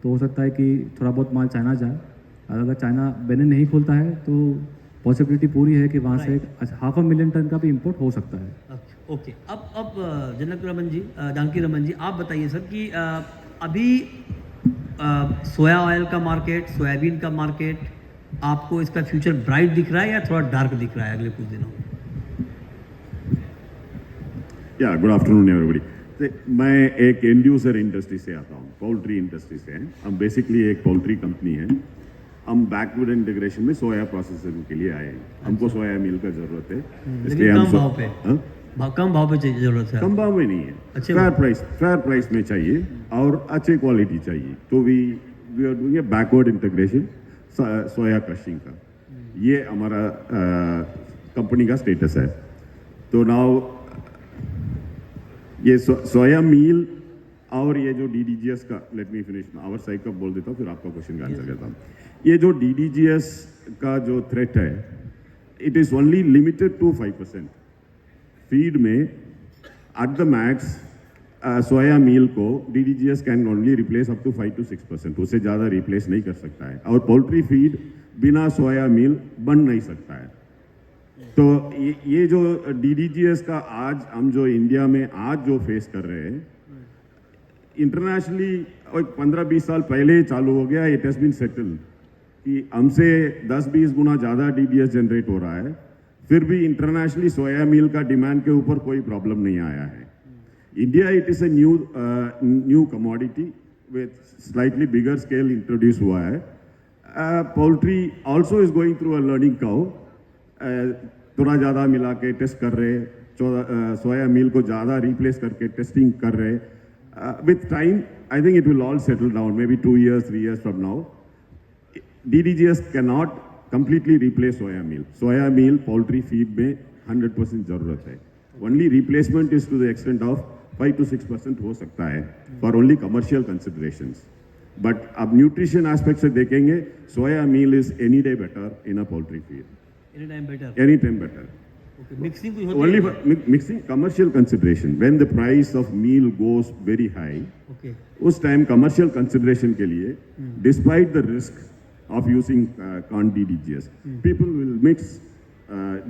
तो हो सकता है कि थोड़ा बहुत माल चाइना जाए। अगर चाइना बेनिन नहीं खुलता है तो पॉसिबिलिटी पूरी है कि वहाँ से 500,000 टन का भी इंपोर्ट हो सकता है। ओके, अब जनक रमन जी, जानकी रमन जी, आप बताइए सर कि अभी सोया ऑयल का मार्केट, सोयाबीन का मार्केट, आपको इसका फ्यूचर ब्राइट दिख रहा है या थोड़ा डार्क दिख रहा है अगले कुछ दिनों में? या गुड आफ्टरनून एवरीबॉडी। मैं एक एंड यूजर इंडस्ट्री से आता हूँ, पोल्ट्री इंडस्ट्री से हैं हम। बेसिकली एक पोल्ट्री कंपनी है। हम बैकवर्ड इंटीग्रेशन में सोया प्रोसेसिंग के लिए आए हैं। हमको सोया मिल का जरूरत है, इसलिए लेकिन हम कम भाव पे, कम भाव पे चाहिए, जरूरत है। कम भाव में नहीं है, अच्छे फेयर प्राइस में चाहिए और अच्छे क्वालिटी चाहिए। तो we are doing a backward integration soya crushing का। ये हमारा कंपनी का स्टेटस है। तो नाउ ये सोया मील और ये जो DDGS का, let me finish our side का बोल देता हूँ, फिर आपका क्वेश्चन का आंसर करता हूँ। ये जो DDGS का जो थ्रेट है, it is only limited to 5%। Feed में at the max soya meal को DDGS can only replace up to 5 to 6%, उससे ज़्यादा रिप्लेस नहीं कर सकता है। और पोल्ट्री फीड बिना सोया मील बन नहीं सकता है। तो ये जो DDGS का आज हम जो इंडिया में आज जो फेस कर रहे हैं, इंटरनेशनली 15-20 साल पहले ही चालू हो गया। इट हैज़ बीन सेटल कि हमसे 10-20 गुना ज़्यादा DDGS जनरेट हो रहा है। फिर भी इंटरनेशनली सोया मील का डिमांड के ऊपर कोई प्रॉब्लम नहीं आया है. India it is a new commodity with slightly bigger scale introduce हुआ है. Poultry also is going through a learning curve. थोड़ा ज़्यादा मिला के टेस्ट कर रहे, सोया मील को ज़्यादा रिप्लेस करके टेस्टिंग कर रहे. With time I think it will all settle down, may be 2 years 3 years from now. DDGS cannot completely replace soya meal. Soya meal poultry feed में 100% ज़रूरत है. Only replacement is to the extent of 5 to 6% हो सकता है for only commercial considerations. But अब nutrition aspect से देखेंगे, soya meal is any day better in a poultry feed. Any time better. Any time better. Okay, mixing कुछ होती Only है? for mixing commercial consideration. When the price of meal goes very high, okay, उस time commercial consideration के लिए despite the risk of using corn DDGS, people will mix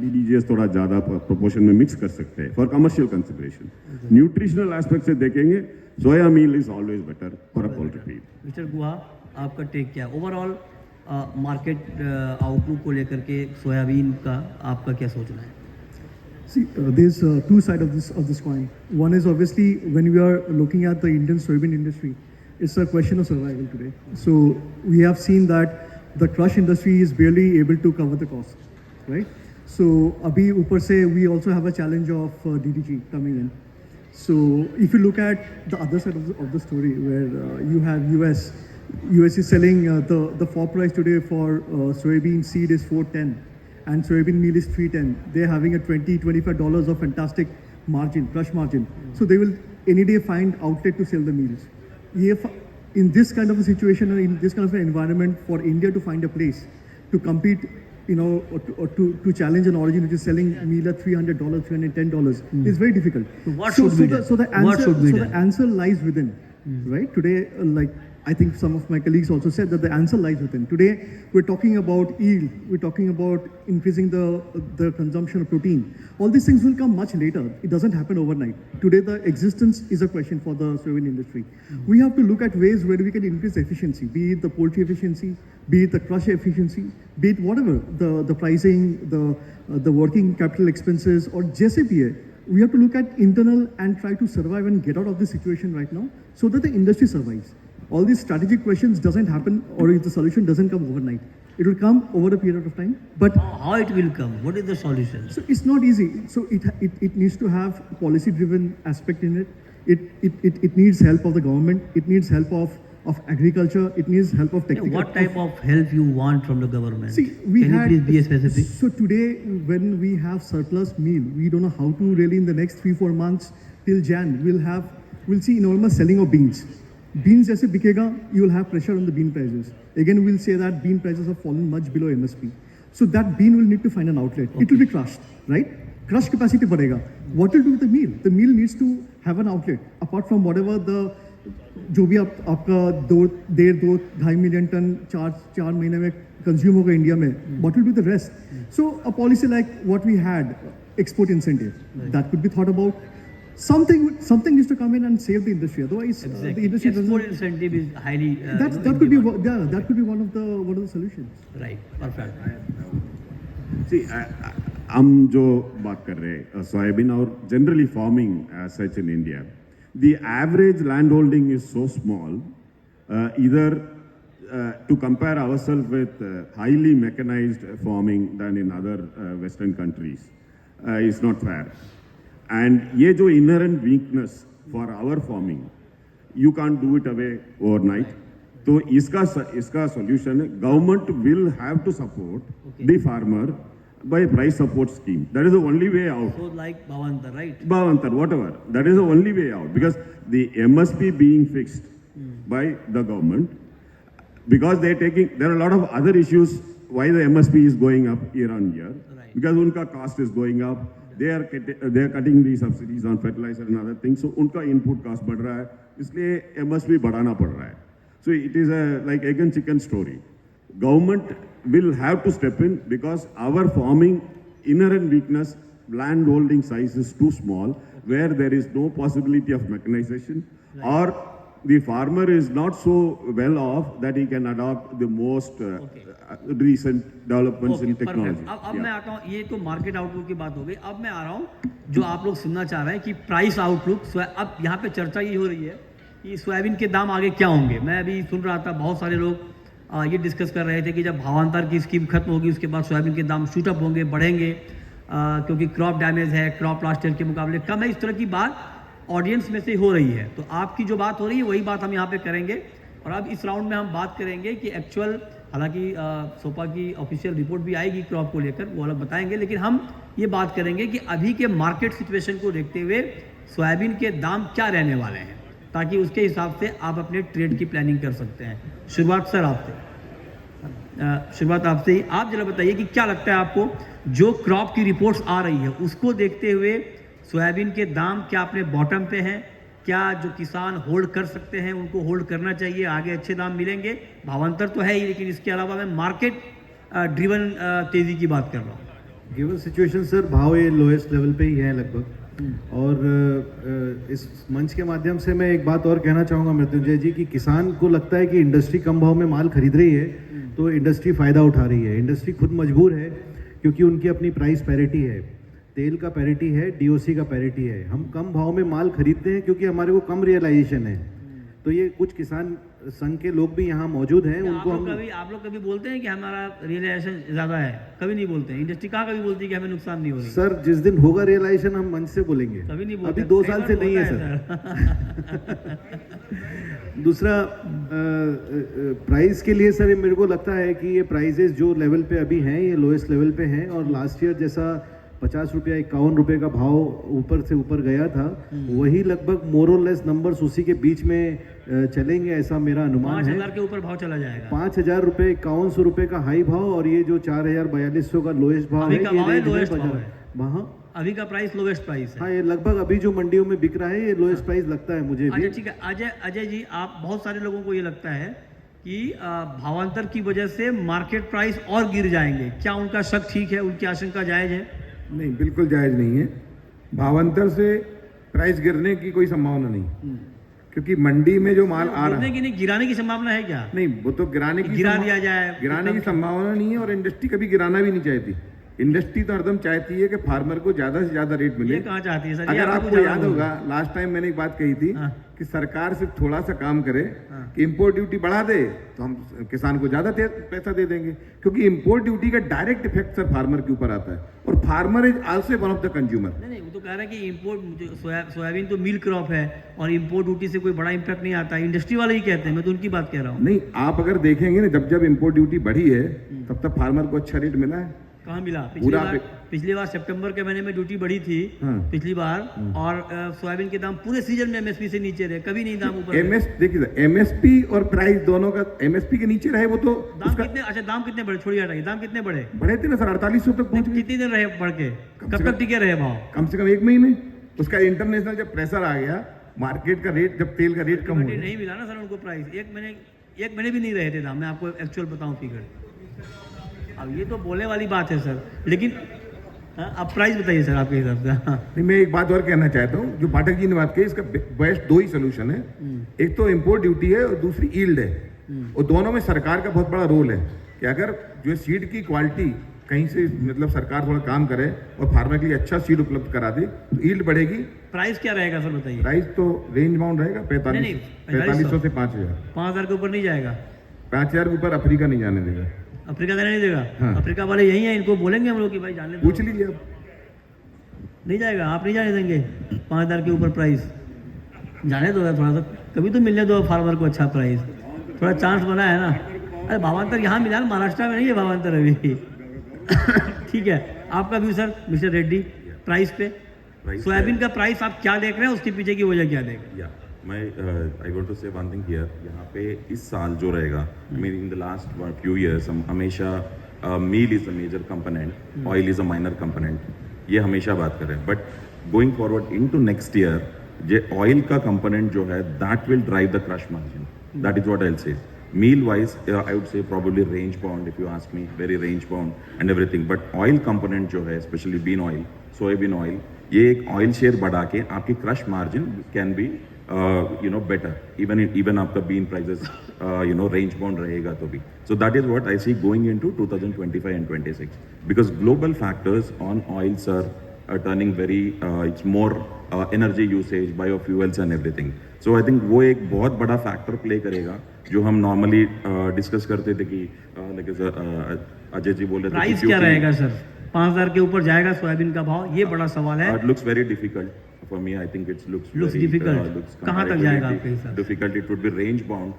DDGS थोड़ा ज़्यादा proportion में mix कर सकते हैं for commercial consideration. Nutritional aspect से देखेंगे, soya meal is always better for a poultry feed. Mister Guha, आपका टेक क्या ओवरऑल मार्केट आउटलुक को लेकर के सोयाबीन का आपका क्या सोचना है? See, there's two sides of this coin. One is obviously when we are looking at the Indian soybean industry, it's a question of survival today. So we have seen that the crush industry is barely able to cover the cost, right? So abhi upar se we also have a challenge of DDG coming in. So if you look at the other side of the story, where you have US is selling the floor price today for soybean seed is $410. And soybean meal is $310. They're having a $20-25 of fantastic margin, crush margin. So they will any day find outlet to sell the meals. If in this kind of a situation or in this kind of an environment for India to find a place to compete, you know, or to challenge an origin which is selling meal at $300, $310 is very difficult. So what should be done? So the What answer, should be so the done? answer lies within, right? Today, like I think some of my colleagues also said that the answer lies within. Today, we're talking about yield. We're talking about increasing the consumption of protein. All these things will come much later. It doesn't happen overnight. Today, the existence is a question for the soybean industry. We have to look at ways where we can increase efficiency, be it the poultry efficiency, be it the crush efficiency, be it whatever, the pricing, the working capital expenses, or जैसे भी है. We have to look at internal and try to survive and get out of this situation right now so that the industry survives. All these strategic questions doesn't happen, or if the solution doesn't come overnight. It will come over a period of time. But How it will come? What is the solution? so it's not easy. So it needs to have policy-driven aspect in it. It needs help of the government. It needs help of agriculture. It needs help of technical. What type of help you want from the government? See, we Can had, you please be specific? So today, when we have surplus meal, we don't know how to really in the next 3-4 months till Jan, we'll see enormous selling of beans. Beans जैसे बिकेगा, you will have pressure on the bean prices. Again, we'll say that bean prices have fallen much below MSP. So that bean will need to find an outlet. It will be crushed, right? Crush capacity बढ़ेगा. What will do with the meal? The meal needs to have an outlet. Apart from whatever the जो भी आपका 2.5 million ton 4 महीने में consume होगा India में, what will be the rest? So a policy like what we had, export incentive, that could be thought about. Something needs to come in and save the industry. Otherwise, Exactly. the industry Export doesn't. incentive is highly. That could be that could be one of the solutions. Right. Perfect. See, हम जो बात कर रहे हैं soybean और generally farming as such in India, the average land holding is so small, इधर to compare ourselves with highly mechanized farming than in other Western countries is not fair. And ये जो inherent weakness for our farming, you can't do it away overnight. तो इसका solution है, government will have to support the farmer by price support scheme. That is the only way out. So like Bhavantar, right? Bhavantar, whatever. That is the only way out, because the MSP being fixed by the government, because there are a lot of other issues why the MSP is going up year on year. Right. Because unka cost is going up, they are cutting the subsidies on fertilizer and other things, so unka input cost बढ़ रहा है, इसलिए MSP बढ़ाना पड़ रहा है. So it is a like egg and chicken story. Government will have to step in because our farming inherent weakness, land holding size is too small, where there is no possibility of mechanization or the farmer is not so well off that he can adopt the most recent developments in okay, technology. perfect. अब Yeah. मैं आता हूँ, ये तो market outlook की बात हो गई। अब मैं आ रहा हूँ जो आप लोग सुनना चाह रहे हैं कि प्राइस आउटलुक। अब यहाँ पे चर्चा ये हो रही है कि सोयाबीन के दाम आगे क्या होंगे। मैं अभी सुन रहा था, बहुत सारे लोग ये डिस्कस कर रहे थे कि जब भावांतर की स्कीम खत्म होगी उसके बाद सोयाबीन के दाम शूट अप होंगे, बढ़ेंगे, क्योंकि क्रॉप डैमेज है, क्रॉप लास्ट ईयर के मुकाबले कम है। इस तरह की बात ऑडियंस में से हो रही है। तो आपकी जो बात हो रही है वही बात हम यहाँ पे करेंगे। और अब इस राउंड में हम बात करेंगे कि एक्चुअल, हालांकि सोपा की ऑफिशियल रिपोर्ट भी आएगी क्रॉप को लेकर, वो अलग बताएंगे, लेकिन हम ये बात करेंगे कि अभी के मार्केट सिचुएशन को देखते हुए सोयाबीन के दाम क्या रहने वाले हैं, ताकि उसके हिसाब से आप अपने ट्रेड की प्लानिंग कर सकते हैं। शुरुआत सर आपसे, शुरुआत आपसे ही। आप जरा बताइए कि क्या लगता है आपको, जो क्रॉप की रिपोर्ट्स आ रही है उसको देखते हुए सोयाबीन के दाम क्या अपने बॉटम पे हैं? क्या जो किसान होल्ड कर सकते हैं उनको होल्ड करना चाहिए, आगे अच्छे दाम मिलेंगे? भावांतर तो है ही, लेकिन इसके अलावा मैं मार्केट ड्रिवन तेजी की बात कर रहा हूँ। गिवन सिचुएशन सर, भाव ये लोएस्ट लेवल पे ही है लगभग। और इस मंच के माध्यम से मैं एक बात और कहना चाहूँगा मृत्युंजय जी, कि किसान को लगता है कि इंडस्ट्री कम भाव में माल खरीद रही है तो इंडस्ट्री फ़ायदा उठा रही है। इंडस्ट्री खुद मजबूर है क्योंकि उनकी अपनी प्राइस पैरिटी है, तेल का पैरिटी है, डीओसी का पैरिटी है। हम कम भाव में माल खरीदते हैं क्योंकि हमारे को कम रियलाइजेशन है। तो ये कुछ किसान संघ के लोग भी यहाँ मौजूद हैं, उनको आप लोग कभी बोलते हैं कि हमारा रियलाइजेशन ज़्यादा है? कभी नहीं बोलते हैं। इंडस्ट्री कहाँ कभी बोलती है कि हमें नुकसान नहीं हो रही? सर जिस दिन होगा रियलाइजेशन हम मंच से बोलेंगे, कभी नहीं बोलते। अभी 2 साल से नहीं है सर। दूसरा प्राइस के लिए सर, मेरे को लगता है कि ये प्राइजेस जो लेवल पे अभी हैं ये लोएस्ट लेवल पे हैं। और लास्ट ईयर जैसा 50 रुपया 51 रुपये का भाव ऊपर से ऊपर गया था, वही लगभग मोर और लेस नंबर्स उसी के बीच में चलेंगे, ऐसा मेरा अनुमान है। 5,000 के ऊपर भाव चला जाएगा। 5,000 रुपये 5100 रुपये का हाई भाव, और ये जो 4,4200 का लोएस्ट भाव है, वहाँ अभी का प्राइस लोवेस्ट प्राइस है। हाँ, ये लगभग अभी जो मंडियों में बिक रहा है ये लोएस्ट प्राइस लगता है मुझे भी। अच्छा ठीक है, अजय जी, आप, बहुत सारे लोगों को ये लगता है कि भावांतर की वजह से मार्केट प्राइस और गिर जाएंगे। क्या उनका शक ठीक है, उनकी आशंका जायज है? नहीं, बिल्कुल जायज नहीं है। भावांतर से प्राइस गिरने की कोई संभावना नहीं, क्योंकि मंडी में जो माल आ रहा है, नहीं, गिराने की संभावना है क्या? नहीं, वो तो गिरा दिया जाए, गिराने की संभावना नहीं है। और इंडस्ट्री कभी गिराना भी नहीं चाहती। इंडस्ट्री तो हरदम चाहती है कि फार्मर को ज्यादा से ज्यादा रेट मिले। ये कहाँ चाहती है सर? अगर आपको याद होगा, लास्ट टाइम मैंने एक बात कही थी कि सरकार सिर्फ थोड़ा सा काम करे कि इंपोर्ट ड्यूटी बढ़ा दे तो हम किसान को ज्यादा पैसा दे देंगे, क्योंकि इंपोर्ट ड्यूटी का डायरेक्ट इफेक्ट सर फार्मर के ऊपर आता है, और farmer is also one of the consumer. नहीं, वो तो कह रहे हैं कि इंपोर्ट, सोयाबीन तो मिल क्रॉप है और इंपोर्ट ड्यूटी से कोई बड़ा इम्पैक्ट नहीं आता। इंडस्ट्री वाले ही कहते हैं, मैं तो उनकी बात कह रहा हूँ। नहीं, आप अगर देखेंगे ना, जब इंपोर्ट ड्यूटी बढ़ी है तब तक फार्मर को अच्छा रेट मिला है। कहाँ मिला? पिछली बार सितंबर के महीने में ड्यूटी बढ़ी थी पिछली बार, और सोयाबीन के दाम पूरे सीजन में एमएसपी से नीचे रहे, कभी नहीं दाम ऊपर। देखिए, एमएसपी और प्राइस दोनों का, एमएसपी के नीचे रहे वो तो दाम कितने, अच्छा दाम कितने बढ़े, छोड़िए हटाइए, दाम कितने बढ़े थे ना सर, 4800 तक पहुंच गए। कितने दिन रहे बढ़ के? कब तक टिके रहे भाव? कम से कम 1 महीने। उसका इंटरनेशनल जब प्रेशर आ गया, मार्केट का रेट, जब तेल का रेट कम हो गया, नहीं मिला ना सर उनको प्राइस। एक महीने भी नहीं रहे थे दाम। मैं आपको एक्चुअल बताऊं फिगर। अब ये तो बोलने वाली बात है सर, लेकिन अब प्राइस बताइए सर आपके हिसाब से। नहीं, मैं एक बात और कहना चाहता हूँ, जो पाठक जी ने बात की, इसका बेस्ट 2 ही सोल्यूशन है। एक तो इंपोर्ट ड्यूटी है और दूसरी ईल्ड है, और दोनों में सरकार का बहुत बड़ा रोल है कि अगर जो सीड की क्वालिटी कहीं से, मतलब सरकार थोड़ा काम करे और फार्मर के लिए अच्छा सीड उपलब्ध करा दे तो ईल्ड बढ़ेगी। प्राइस क्या रहेगा सर बताइए? प्राइस तो रेंज बाउंड रहेगा 4500 से 5000। 5000 के ऊपर नहीं जाएगा? 5000 के ऊपर अफ्रीका नहीं जाने देगा। अफ्रीका जाने नहीं देगा? हाँ। अफ्रीका वाले यही हैं, इनको बोलेंगे हम लोग कि भाई जाने दो। पूछ लीजिए आप। नहीं जाएगा? आप नहीं जाने देंगे 5000 के ऊपर प्राइस? जाने दो थोड़ा सा, कभी तो मिलने दो फार्मर को अच्छा प्राइस, थोड़ा चांस बना है ना। अरे भावांतर यहाँ मिला ना, महाराष्ट्र में नहीं है भावांतर अभी। ठीक है, आपका view sir mister Reddy price पे? सोयाबीन का प्राइस आप क्या देख रहे हैं, उसके पीछे की वजह क्या देख रहे हैं? मैं I want to say one thing here, यहाँ पे इस साल जो रहेगा, mean in the last few years हम हमेशा meal is a major component, oil is a minor component, ये हमेशा बात कर रहे हैं। But going forward into next year, ये ऑयल का कंपोनेंट जो है that will drive the crush margin, that is what I will say. Meal wise, I would say probably range bound, if you ask me, very range bound and everything. But oil component जो है, especially bean oil, soybean oil, ये एक oil share बढ़ा के आपकी crush margin can be better. Even आपका bean prices range bound रहेगा तो भी. So that is what I see going into 2025 and 26 because global factors on oils are turning very it's more energy usage, biofuels and everything. So I think वो एक बहुत बड़ा factor play करेगा जो हम normally discuss करते थे कि अजय जी बोल रहे थे प्राइस क्या रहेगा सर? 5,000 के ऊपर जाएगा सोयाबीन का भाव, ये बड़ा सवाल है. It looks very difficult for me. I think it looks very difficult. कहाँ तक जाएगा आपके हिसाब? Difficult. It would be range bound.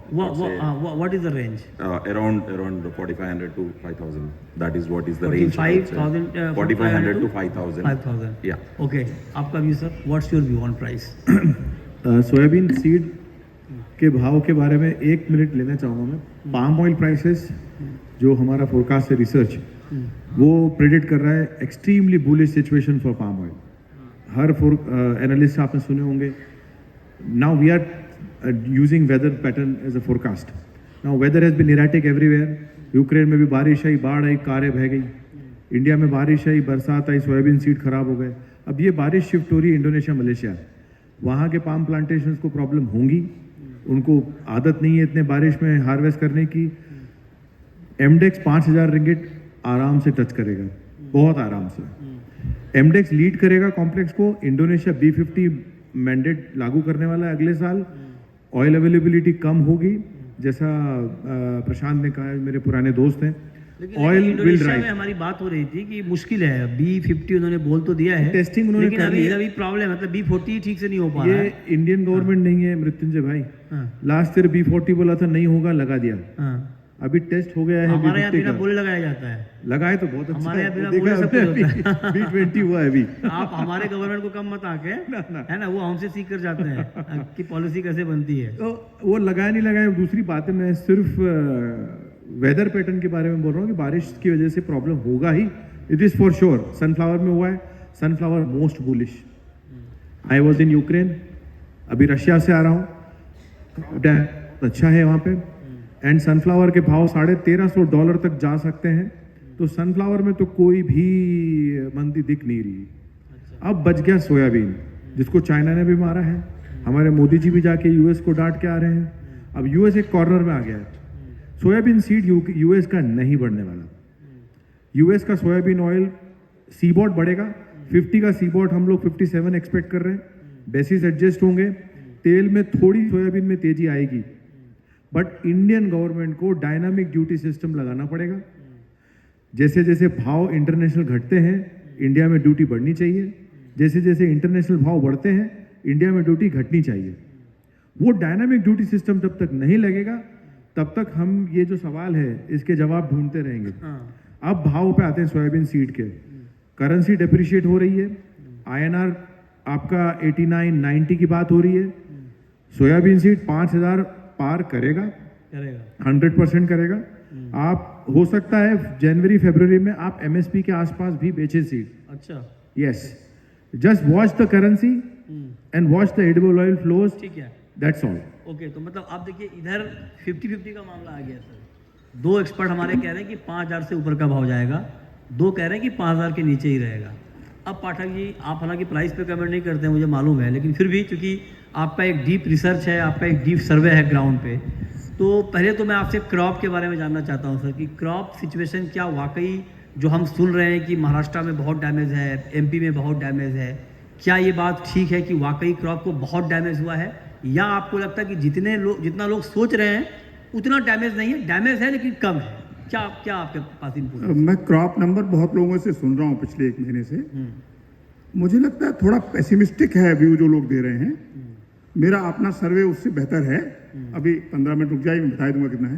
What is the range? Around 4,500 to 5,000. That is what is the range. 45,000. 4,500 to 5,000. 5,000. Yeah. Okay. आपका view sir? What's your view on price? Soybean seed के भाव के बारे में 1 मिनट लेना चाहूँगा मैं. Palm oil prices जो हमारा फोरकास्ट है रिसर्च वो प्रेडिक्ट कर रहा है extremely bullish situation for palm oil. हर एनालिस्ट आपने सुने होंगे. Now we are using weather pattern as a forecast. Now weather has been erratic everywhere. Ukraine में भी बारिश आई, बाढ़ आई, कारें बह गई. इंडिया में बारिश आई, बरसात आई, सोयाबीन सीड खराब हो गए. अब ये बारिश शिफ्ट हो रही है इंडोनेशिया, मलेशिया. वहाँ के पाम प्लांटेशंस को प्रॉब्लम होंगी. उनको आदत नहीं है इतने बारिश में हार्वेस्ट करने की. एमडेक्स 5,000 रिंगिट आराम से टच करेगा, बहुत आराम से. एमडेक्स लीड करेगा कॉम्प्लेक्स को. इंडोनेशिया B50 मैंडेट लागू करने वाला है अगले साल. ऑयल अवेलेबिलिटी कम होगी जैसा प्रशांत ने कहा, मेरे पुराने दोस्त हैं. Oil will drive. हमारी बात हो रही थी कि मुश्किल है. B50 उन्होंने बोल तो दिया है, टेस्टिंग उन्होंने लेकिन अभी प्रॉब्लम है. मतलब B40 ठीक से नहीं हो पा रहा है. ये इंडियन गवर्नमेंट नहीं है मृत्युंजय भाई. लास्ट ईयर B40 बोला था नहीं होगा, लगा दिया. अभी टेस्ट हो गया है. हमारे यहाँ बिना बोले लगाया जाता है. लगाए तो बहुत अच्छा. हमारे यहाँ बिना बोले सब कुछ होता है. B20 हुआ है अभी. आप हमारे गवर्नमेंट को कम मत आके है ना, वो हमसे सीख कर जाते हैं कि पॉलिसी कैसे बनती है. तो वो लगाया नहीं लगाया दूसरी बात है. मैं सिर्फ वेदर पैटर्न के बारे में बोल रहा हूँ कि बारिश की वजह से प्रॉब्लम होगा ही. It is for sure. Sunflower में हुआ है. Sunflower most bullish. I was in Ukraine, अभी रशिया से आ रहा हूँ. अच्छा है वहाँ पे. एंड सनफ्लावर के भाव $1,300 तक जा सकते हैं. तो सनफ्लावर में तो कोई भी मंदी दिख नहीं रही. अब बच गया सोयाबीन, जिसको चाइना ने भी मारा है. हमारे मोदी जी भी जाके यूएस को डांट के आ रहे हैं. अब यूएस एक कॉर्नर में आ गया है. सोयाबीन सीड यूएस का नहीं बढ़ने वाला. यूएस का सोयाबीन ऑयल सीबॉट बढ़ेगा. 50 का सीबॉट हम लोग 57 एक्सपेक्ट कर रहे हैं. बेसिस एडजस्ट होंगे. तेल में थोड़ी सोयाबीन में तेजी आएगी. बट इंडियन गवर्नमेंट को डायनामिक ड्यूटी सिस्टम लगाना पड़ेगा. जैसे जैसे भाव इंटरनेशनल घटते हैं इंडिया में ड्यूटी बढ़नी चाहिए. जैसे जैसे इंटरनेशनल भाव बढ़ते हैं इंडिया में ड्यूटी घटनी चाहिए. वो डायनामिक ड्यूटी सिस्टम जब तक नहीं लगेगा तब तक हम ये जो सवाल है इसके जवाब ढूंढते रहेंगे. अब भाव पे आते हैं सोयाबीन सीड के. करेंसी डेप्रिशिएट हो रही है. INR आपका 89-90 की बात हो रही है. सोयाबीन सीड 5,000 पार करेगा 100% करेगा. आप हो सकता है जनवरी फरवरी में आप MSP के आसपास भी बेचे सीड. अच्छा. Yes. Just watch the currency and watch the edible oil flows. ठीक है. That's all. ओके. तो मतलब आप देखिए इधर 50-50 का मामला आ गया सर. 2 एक्सपर्ट हमारे कह रहे हैं कि 5,000 से ऊपर का भाव जाएगा. 2 कह रहे हैं कि 5,000 के नीचे ही रहेगा. अब पाठक जी, आप हालांकि प्राइस पे कमेंट नहीं करते हैं मुझे मालूम है, लेकिन फिर भी चूंकि आपका एक डीप रिसर्च है, आपका एक डीप सर्वे है ग्राउंड पे, तो पहले तो मैं आपसे क्रॉप के बारे में जानना चाहता हूँ सर कि क्रॉप सिचुएशन क्या वाकई जो हम सुन रहे हैं कि महाराष्ट्र में बहुत डैमेज है, MP में बहुत डैमेज है, क्या ये बात ठीक है कि वाकई क्रॉप को बहुत डैमेज हुआ है, या आपको लगता है कि जितना लोग सोच रहे हैं उतना डैमेज नहीं है, डैमेज है लेकिन कम है? क्या आपके पास इनपुट है? मैं क्रॉप नंबर बहुत लोगों से सुन रहा हूँ पिछले 1 महीने से. मुझे लगता है थोड़ा पेसिमिस्टिक है व्यू जो लोग दे रहे हैं. मेरा अपना सर्वे उससे बेहतर है. अभी 15 मिनट रुक जाइए, मैं बता दूंगा कितना है.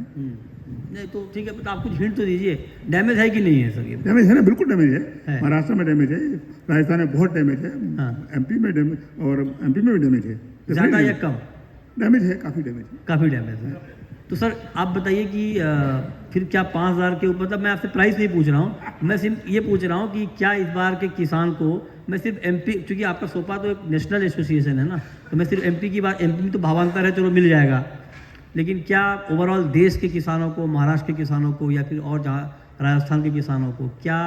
नहीं तो ठीक है, तो आप कुछ हिंट तो दीजिए. डैमेज है कि नहीं है सर? ये डैमेज है ना, बिल्कुल डैमेज है. महाराष्ट्र में डैमेज है, राजस्थान में बहुत डैमेज है. MP में डैमेज और MP में भी डैमेज है. ज़्यादा या कम? डैमेज है, काफ़ी डैमेज है. काफ़ी डैमेज है. तो सर आप बताइए कि फिर क्या 5,000 के ऊपर, मतलब मैं आपसे प्राइस नहीं पूछ रहा हूँ, मैं सिर्फ ये पूछ रहा हूँ कि क्या इस बार के किसान को, मैं सिर्फ MP, क्योंकि आपका सोपा तो एक नेशनल एसोसिएशन है ना, तो मैं सिर्फ MP की बात, MP में तो भावांतर है, चलो मिल जाएगा, लेकिन क्या ओवरऑल देश के किसानों को, महाराष्ट्र के किसानों को, या फिर और जहाँ राजस्थान के किसानों को क्या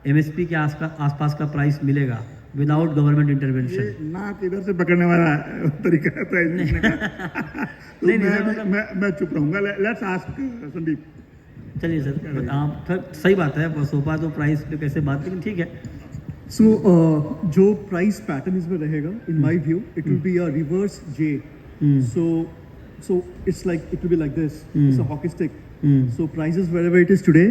MSP के आसपास का प्राइस मिलेगा? Without government intervention. ये नाक इधर से पकड़ने वाला तरीका है प्राइस लिखने का। तो नहीं, नहीं, मैं चुप रहूंगा। Let's ask Sandeep. चलिए सर, आप सही बात है, सोफा तो प्राइस पे कैसे बात, लेकिन ठीक है। So, जो price pattern इसमें रहेगा, in my view, it will be a reverse J. So it's like it will be like this. It's a hockey stick. So prices wherever it is today,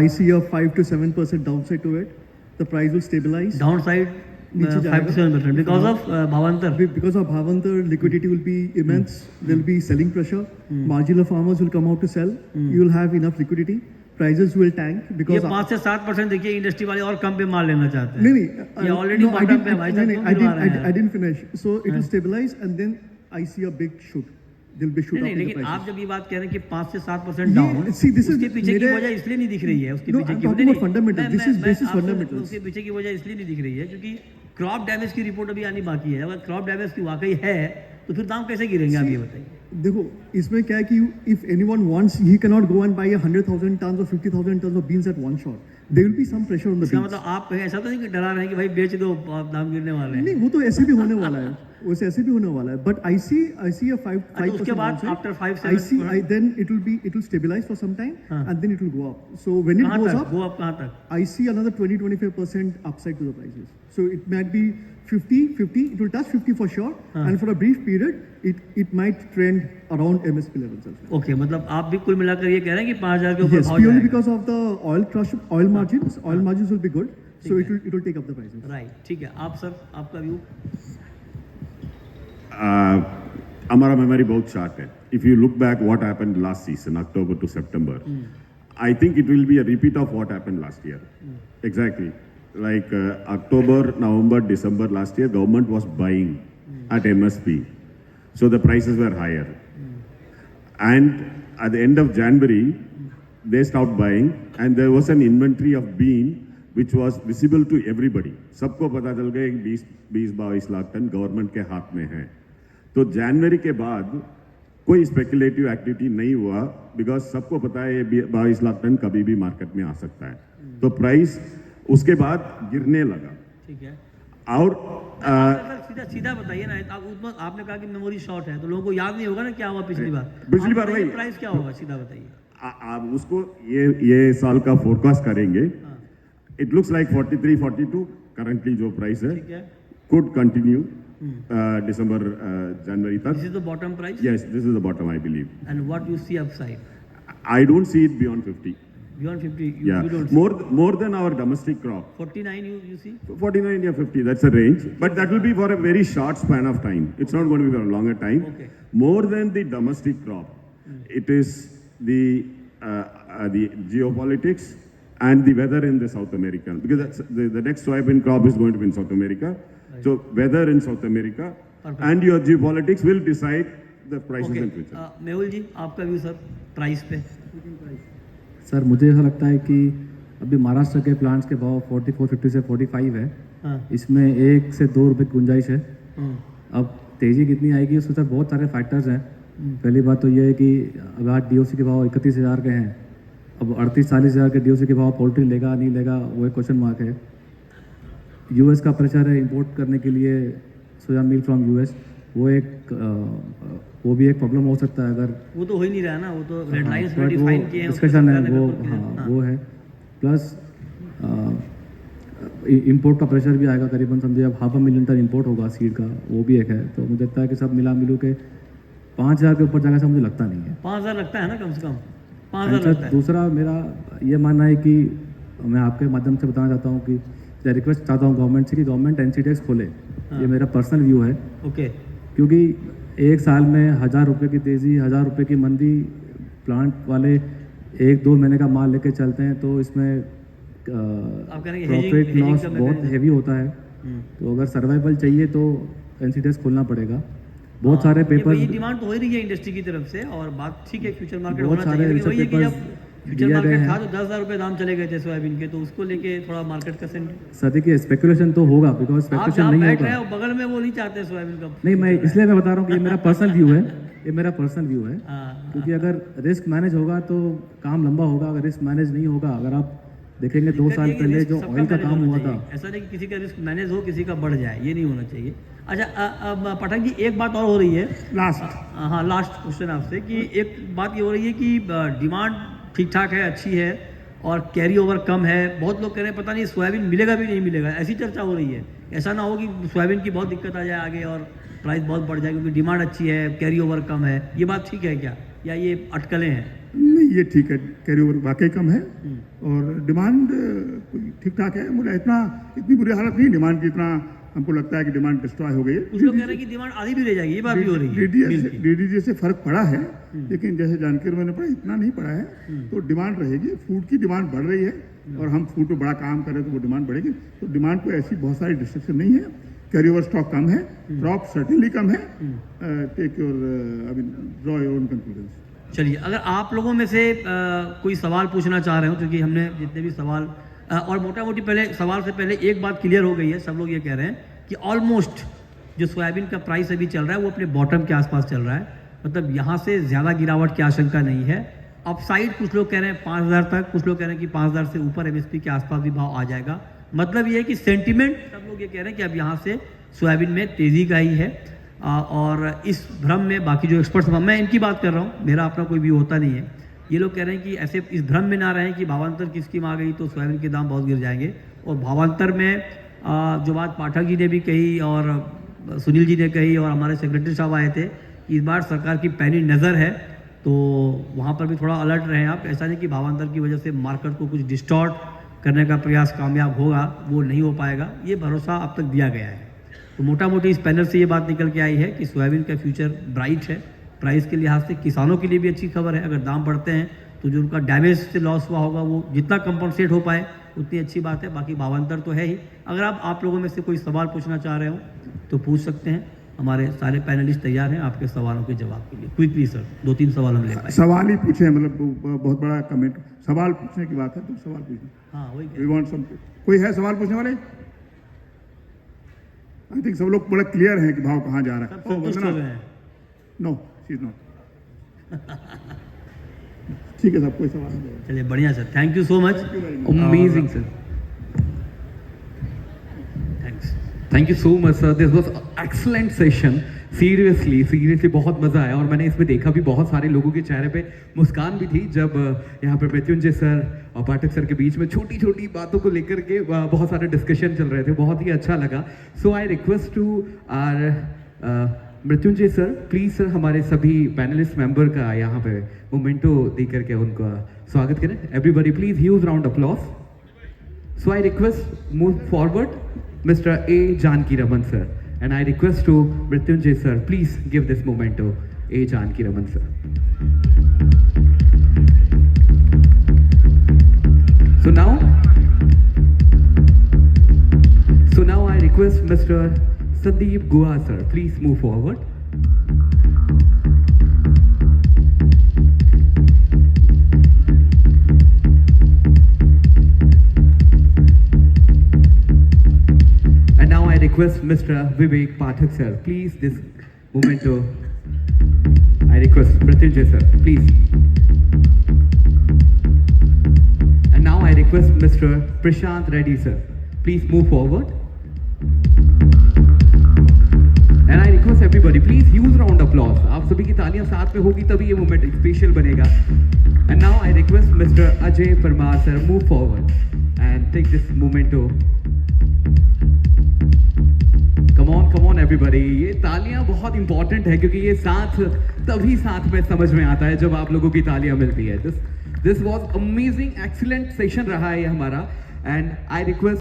I see a 5 to 7% downside to it. The price will stabilize. Down side नीचे 5 to 7% because of भावांतर। Because of Bhavantar, liquidity will be immense. There will be selling pressure. Marginal farmers will come out to sell. You will have enough liquidity. Prices will tank ये because 5 से 7% देखिए, industry वाले और कम पे माल लेना चाहते हैं। नहीं, ये ऑलरेडी no, I बॉटम पे है भाई साहब, didn't- क्यों गिरवा रहे हैं? I didn't finish. So it will stabilize and then I see a big shoot. There will be shoot नहीं, up in the लेकिन आप prices. जब ये बात कह रहे हैं कि 5 से 7% ये- डाउन, see, this is उसके पीछे की मेरे- वजह इसलिए नहीं दिख रही है, उसके No, पीछे I'm की talking नहीं, about fundamentals. मैं- This is मैं- basis मैं आपसे fundamentals. उसके पीछे की वजह इसलिए नहीं दिख रही है क्योंकि क्रॉप डैमेज की रिपोर्ट अभी आनी बाकी है। अगर क्रॉप डैमेज की वाकई है तो फिर दाम कैसे गिरेंगे, आप ये बताइए। देखो इसमें क्या है कि if anyone wants, he cannot go and buy 100,000 tons or 50,000 tons of beans at one shot. There will be some pressure on the इसका beans. मतलब आप ऐसा तो नहीं कि डरा रहे हैं कि भाई बेच दो, आप दाम गिरने वाले हैं। नहीं, वो तो ऐसे भी होने वाला है, वैसे ऐसे भी होने वाला है. But I see a 5% उसके बाद downside. after 5, I see, 7%, then it will stabilize for some time हाँ. and then it will go up. So when it कहाँ goes तक up, वो, आप कहाँ तक? I see another 20-25% upside to the prices. So it might be 50, it will touch 50 for sure, and for a brief period, it might trend around MSP levels as well. Okay, मतलब आप भी कुल मिलाकर ये कह रहे हैं कि 5,000 के ऊपर Yes, भाव purely जाएगा। because of the oil margins. Oil margins will be good, so it will take up the prices. Right, ठीक है। आप सर, आपका व्यू? हमारा मेमोरी बहुत शार्ट है. If you look back what happened last season, October to September, I think it will be a repeat of what happened last year. Exactly. Like October, November, December last year, government was buying at MSP. So the prices were higher. And at the end of January, they stopped buying and there was an inventory of bean which was visible to everybody. सबको पता चल गया कि 20-22 lakh ton government के हाथ में है. तो जनवरी के बाद कोई स्पेकुलेटिव एक्टिविटी नहीं हुआ बिकॉज सबको पता है ये 22 लाख टन कभी भी मार्केट में आ सकता है. तो प्राइस उसके बाद गिरने लगा. ठीक है। और सीधा सीधा बताइए ना, आपने कहा कि मेमोरी शॉर्ट है तो लोगों को याद नहीं होगा ना क्या हुआ पिछली बार। पिछली बार वही प्राइस क्या होगा, सीधा बताइए। आप उसको ये साल का फोरकास्ट करेंगे. इट लुक्स लाइक 43-42 करंटली जो प्राइस है, ठीक है। could continue December, January तक. This is the bottom price? Yes, this is the bottom, I believe. And what you see upside? I don't see it beyond 50. Beyond 50, Yeah, you don't see. more than our domestic crop. 49 you see? 49 or 50, that's a range. But that will be for a very short span of time. It's not going to be for a longer time. Okay. More than the domestic crop, it is the geopolitics and the weather in the South America. Because that's the next soybean crop is going to be in South America. Right. So weather in South America Perfect. and your geopolitics will decide the prices Okay. in future. Mehul जी, आपका view sir price पे? Sir मुझे ऐसा लगता है कि अभी महाराष्ट्र के plants के भाव 44-50 से 45 है. हाँ। इसमें 1 से 2 रुपए की गुंजाइश है. अब तेजी कितनी आएगी उसमें सर बहुत सारे फैक्टर्स हैं. पहली बात तो ये है कि अब आज डीओसी के भाव 31,000 के हैं. अब 38-40 हज़ार के डीओसी के भाव पोल्ट्री लेगा नहीं लेगा वो एक क्वेश्चन मार्क है. यूएस का प्रेशर है इंपोर्ट करने के लिए सोया मिल्क फ्रॉम यूएस, वो भी एक प्रॉब्लम हो सकता है. अगर वो तो हो ही नहीं रहा ना, वो तो रेड हाँ, लाइंस but वो डिफाइन किए हैं, डिस्कशन है उसको वो. सरकार ने हाँ, हाँ। वो है. प्लस इंपोर्ट का प्रेशर भी आएगा. करीबन समझिए अब 500,000 टन इंपोर्ट होगा सीड का, वो भी एक है. तो मुझे लगता है कि सब मिला मिलू के 5,000 के ऊपर जाएगा, सब मुझे लगता नहीं है. 5,000 लगता है ना, कम से कम एंड 5,000 सर लगता है। दूसरा मेरा ये मानना है कि मैं आपके माध्यम से बताना चाहता हूँ कि रिक्वेस्ट चाहता हूँ गवर्नमेंट से कि गवर्नमेंट एनसीडीएक्स खोले. ये मेरा पर्सनल व्यू है. ओके। क्योंकि एक साल में 1,000 रुपये की तेज़ी, 1,000 रुपये की मंदी, प्लांट वाले 1-2 महीने का माल लेके चलते हैं तो इसमें आप कह रहे हैं प्रॉफिट hedging लॉस का बहुत mechanism। हेवी होता है. तो अगर सर्वाइवल चाहिए तो एनसीडीएक्स खोलना पड़ेगा. बहुत सारे पेपर ये डिमांड तो हो ही रही है इंडस्ट्री की तरफ से, और बात ठीक है फ्यूचर मार्केट बहुत होना सारे चाहिए, लेकिन वही है कि जब पेपर्स फ्यूचर दिए गए मार्केट हैं. था तो 10,000 रुपये दाम चले गए थे सोयाबीन के, तो उसको लेके थोड़ा मार्केट का सर देखिए स्पेकुलेशन तो होगा बिकॉज आप स्पेकुलेशन जहाँ नहीं बैठ रहे होगा. हो बगल में वो नहीं चाहते सोयाबीन का। नहीं, मैं इसलिए मैं बता रहा हूँ कि ये मेरा पर्सनल व्यू है. ये मेरा पर्सनल व्यू है हाँ, क्योंकि अगर रिस्क मैनेज होगा तो काम लंबा होगा. अगर रिस्क मैनेज नहीं होगा, अगर आप देखेंगे 2 साल दिक्कत ये है कि पहले रिस्क जो सबका ऑयल का मैनेज काम होना हुआ चाहिए। था, ऐसा नहीं कि किसी का रिस्क मैनेज हो, किसी का बढ़ जाए, ये नहीं होना चाहिए। अच्छा, अब पठान जी एक बात और हो रही है, लास्ट हाँ लास्ट क्वेश्चन आपसे, कि एक बात ये हो रही है कि डिमांड ठीक ठाक है, अच्छी है और कैरी ओवर कम है। बहुत लोग कह रहे हैं पता नहीं सोयाबीन मिलेगा भी नहीं मिलेगा, ऐसी चर्चा हो रही है। ऐसा ना हो कि सोयाबीन की बहुत दिक्कत आ जाए आगे और प्राइस बहुत बढ़ जाए, क्योंकि डिमांड अच्छी है, कैरी ओवर कम है। ये बात ठीक है क्या, या ये अटकलें हैं? नहीं, ये ठीक है, कैरी ओवर वाकई कम है और डिमांड ठीक ठाक है। मुझे इतनी बुरी हालत नहीं डिमांड की, इतना हमको लगता है कि डिमांड डिस्ट्रॉय हो गई है। कुछ लोग कह रहे हैं कि डिमांड आधी भी रह जाएगी, ये बात भी हो रही है। डीडीजी से फर्क पड़ा है, लेकिन जैसे जानकारी मैंने पढ़ा इतना नहीं पड़ा है, तो डिमांड रहेगी। फूड की डिमांड बढ़ रही है और हम फूड पे बड़ा काम कर रहे हैं, तो वो डिमांड बढ़ेगी। तो डिमांड पे ऐसी बहुत सारी डिस्ट्रक्शन नहीं है। कैरी ओवर स्टॉक कम है, क्रॉप सर्टेनली कम है। Take your draw your own conclusions. चलिए, अगर आप लोगों में से कोई सवाल पूछना चाह रहे हो, क्योंकि हमने जितने भी सवाल और मोटा मोटी पहले सवाल से पहले एक बात क्लियर हो गई है, सब लोग ये कह रहे हैं कि ऑलमोस्ट जो सोयाबीन का प्राइस अभी चल रहा है वो अपने बॉटम के आसपास चल रहा है। मतलब यहाँ से ज़्यादा गिरावट की आशंका नहीं है। अपसाइड कुछ लोग कह रहे हैं 5,000 तक, कुछ लोग कह रहे हैं कि 5,000 से ऊपर MSP के आसपास भी भाव आ जाएगा। मतलब ये है कि सेंटिमेंट, सब लोग ये कह रहे हैं कि अब यहाँ से सोयाबीन में तेज़ी का ही है। और इस भ्रम में बाकी जो एक्सपर्ट्स, मैं इनकी बात कर रहा हूँ, मेरा अपना कोई व्यू होता नहीं है। ये लोग कह रहे हैं कि ऐसे इस भ्रम में ना रहें कि भावांतर की स्कीम आ गई तो सोयाबीन के दाम बहुत गिर जाएंगे। और भावांतर में जो बात पाठक जी ने भी कही और सुनील जी ने कही और हमारे सेक्रेटरी साहब आए थे, इस बार सरकार की पैनी नज़र है, तो वहाँ पर भी थोड़ा अलर्ट रहें आप। ऐसा नहीं कि भावांतर की वजह से मार्केट को कुछ डिस्टॉर्ट करने का प्रयास कामयाब होगा, वो नहीं हो पाएगा। ये भरोसा अब तक दिया गया है। तो मोटा मोटी इस पैनल से ये बात निकल के आई है कि सोयाबीन का फ्यूचर ब्राइट है। प्राइस के लिहाज से किसानों के लिए भी अच्छी खबर है। अगर दाम बढ़ते हैं तो जो उनका डैमेज से लॉस हुआ होगा वो जितना कंपनसेट हो पाए उतनी अच्छी बात है। बाकी भावांतर तो है ही। अगर आप लोगों में से कोई सवाल पूछना चाह रहे हो तो पूछ सकते हैं। हमारे सारे पैनलिस्ट तैयार हैं आपके सवालों के जवाब के लिए। क्विकली सर, 2-3 सवाल हम ले पाए। सवाल ही पूछे, मतलब बहुत बड़ा कमेंट, सवाल पूछने की बात है तो सवाल पूछना। हाँ वही वी वांट सम, कोई है सवाल पूछने वाले? आई थिंक सब लोग बड़ा क्लियर हैं कि भाव कहाँ जा रहा है। संतुष्ट हो गए हैं। No, she is not. ठीक है, सब कोई सवाल नहीं। चलिए बढ़िया sir, thank you so much. Amazing, sir. Thanks. Thank you so much, sir. This was an excellent session. Seriously बहुत मज़ा आया और मैंने इसमें देखा भी बहुत सारे लोगों के चेहरे पे मुस्कान भी थी जब यहाँ पर मृत्युंजय सर और पाठक सर के बीच में छोटी छोटी बातों को लेकर के बहुत सारे डिस्कशन चल रहे थे। बहुत ही अच्छा लगा। So I request to our Mrityunjay sir, please sir हमारे सभी पैनलिस्ट मेंबर का यहाँ पे मोमेंटो दे करके उनका स्वागत करें। Everybody please huge round applause. So I request move forward mister A. Janki Raman sir, and I request to Mrityunjay sir, please give this memento A. Janki Raman sir. So now I request Mr. Sandeep Gua sir, please move forward. And now I request Mr. Vivek Pathak sir, please this memento. I request Mrityunjay sir, please. And now I request Mr. Prashant Reddy sir, please move forward. And I request everybody, please huge round applause. आप सभी की तालियां साथ में होगी तभी ये moment special बनेगा. And now I request Mr. Ajay Parmar sir, move forward and take this memento. Come on everybody. ये तालियां बहुत इंपॉर्टेंट है क्योंकि ये साथ तभी साथ में समझ में आता है जब आप लोगों की तालियां मिलती है. This was amazing, excellent session रहा है ये हमारा. And I request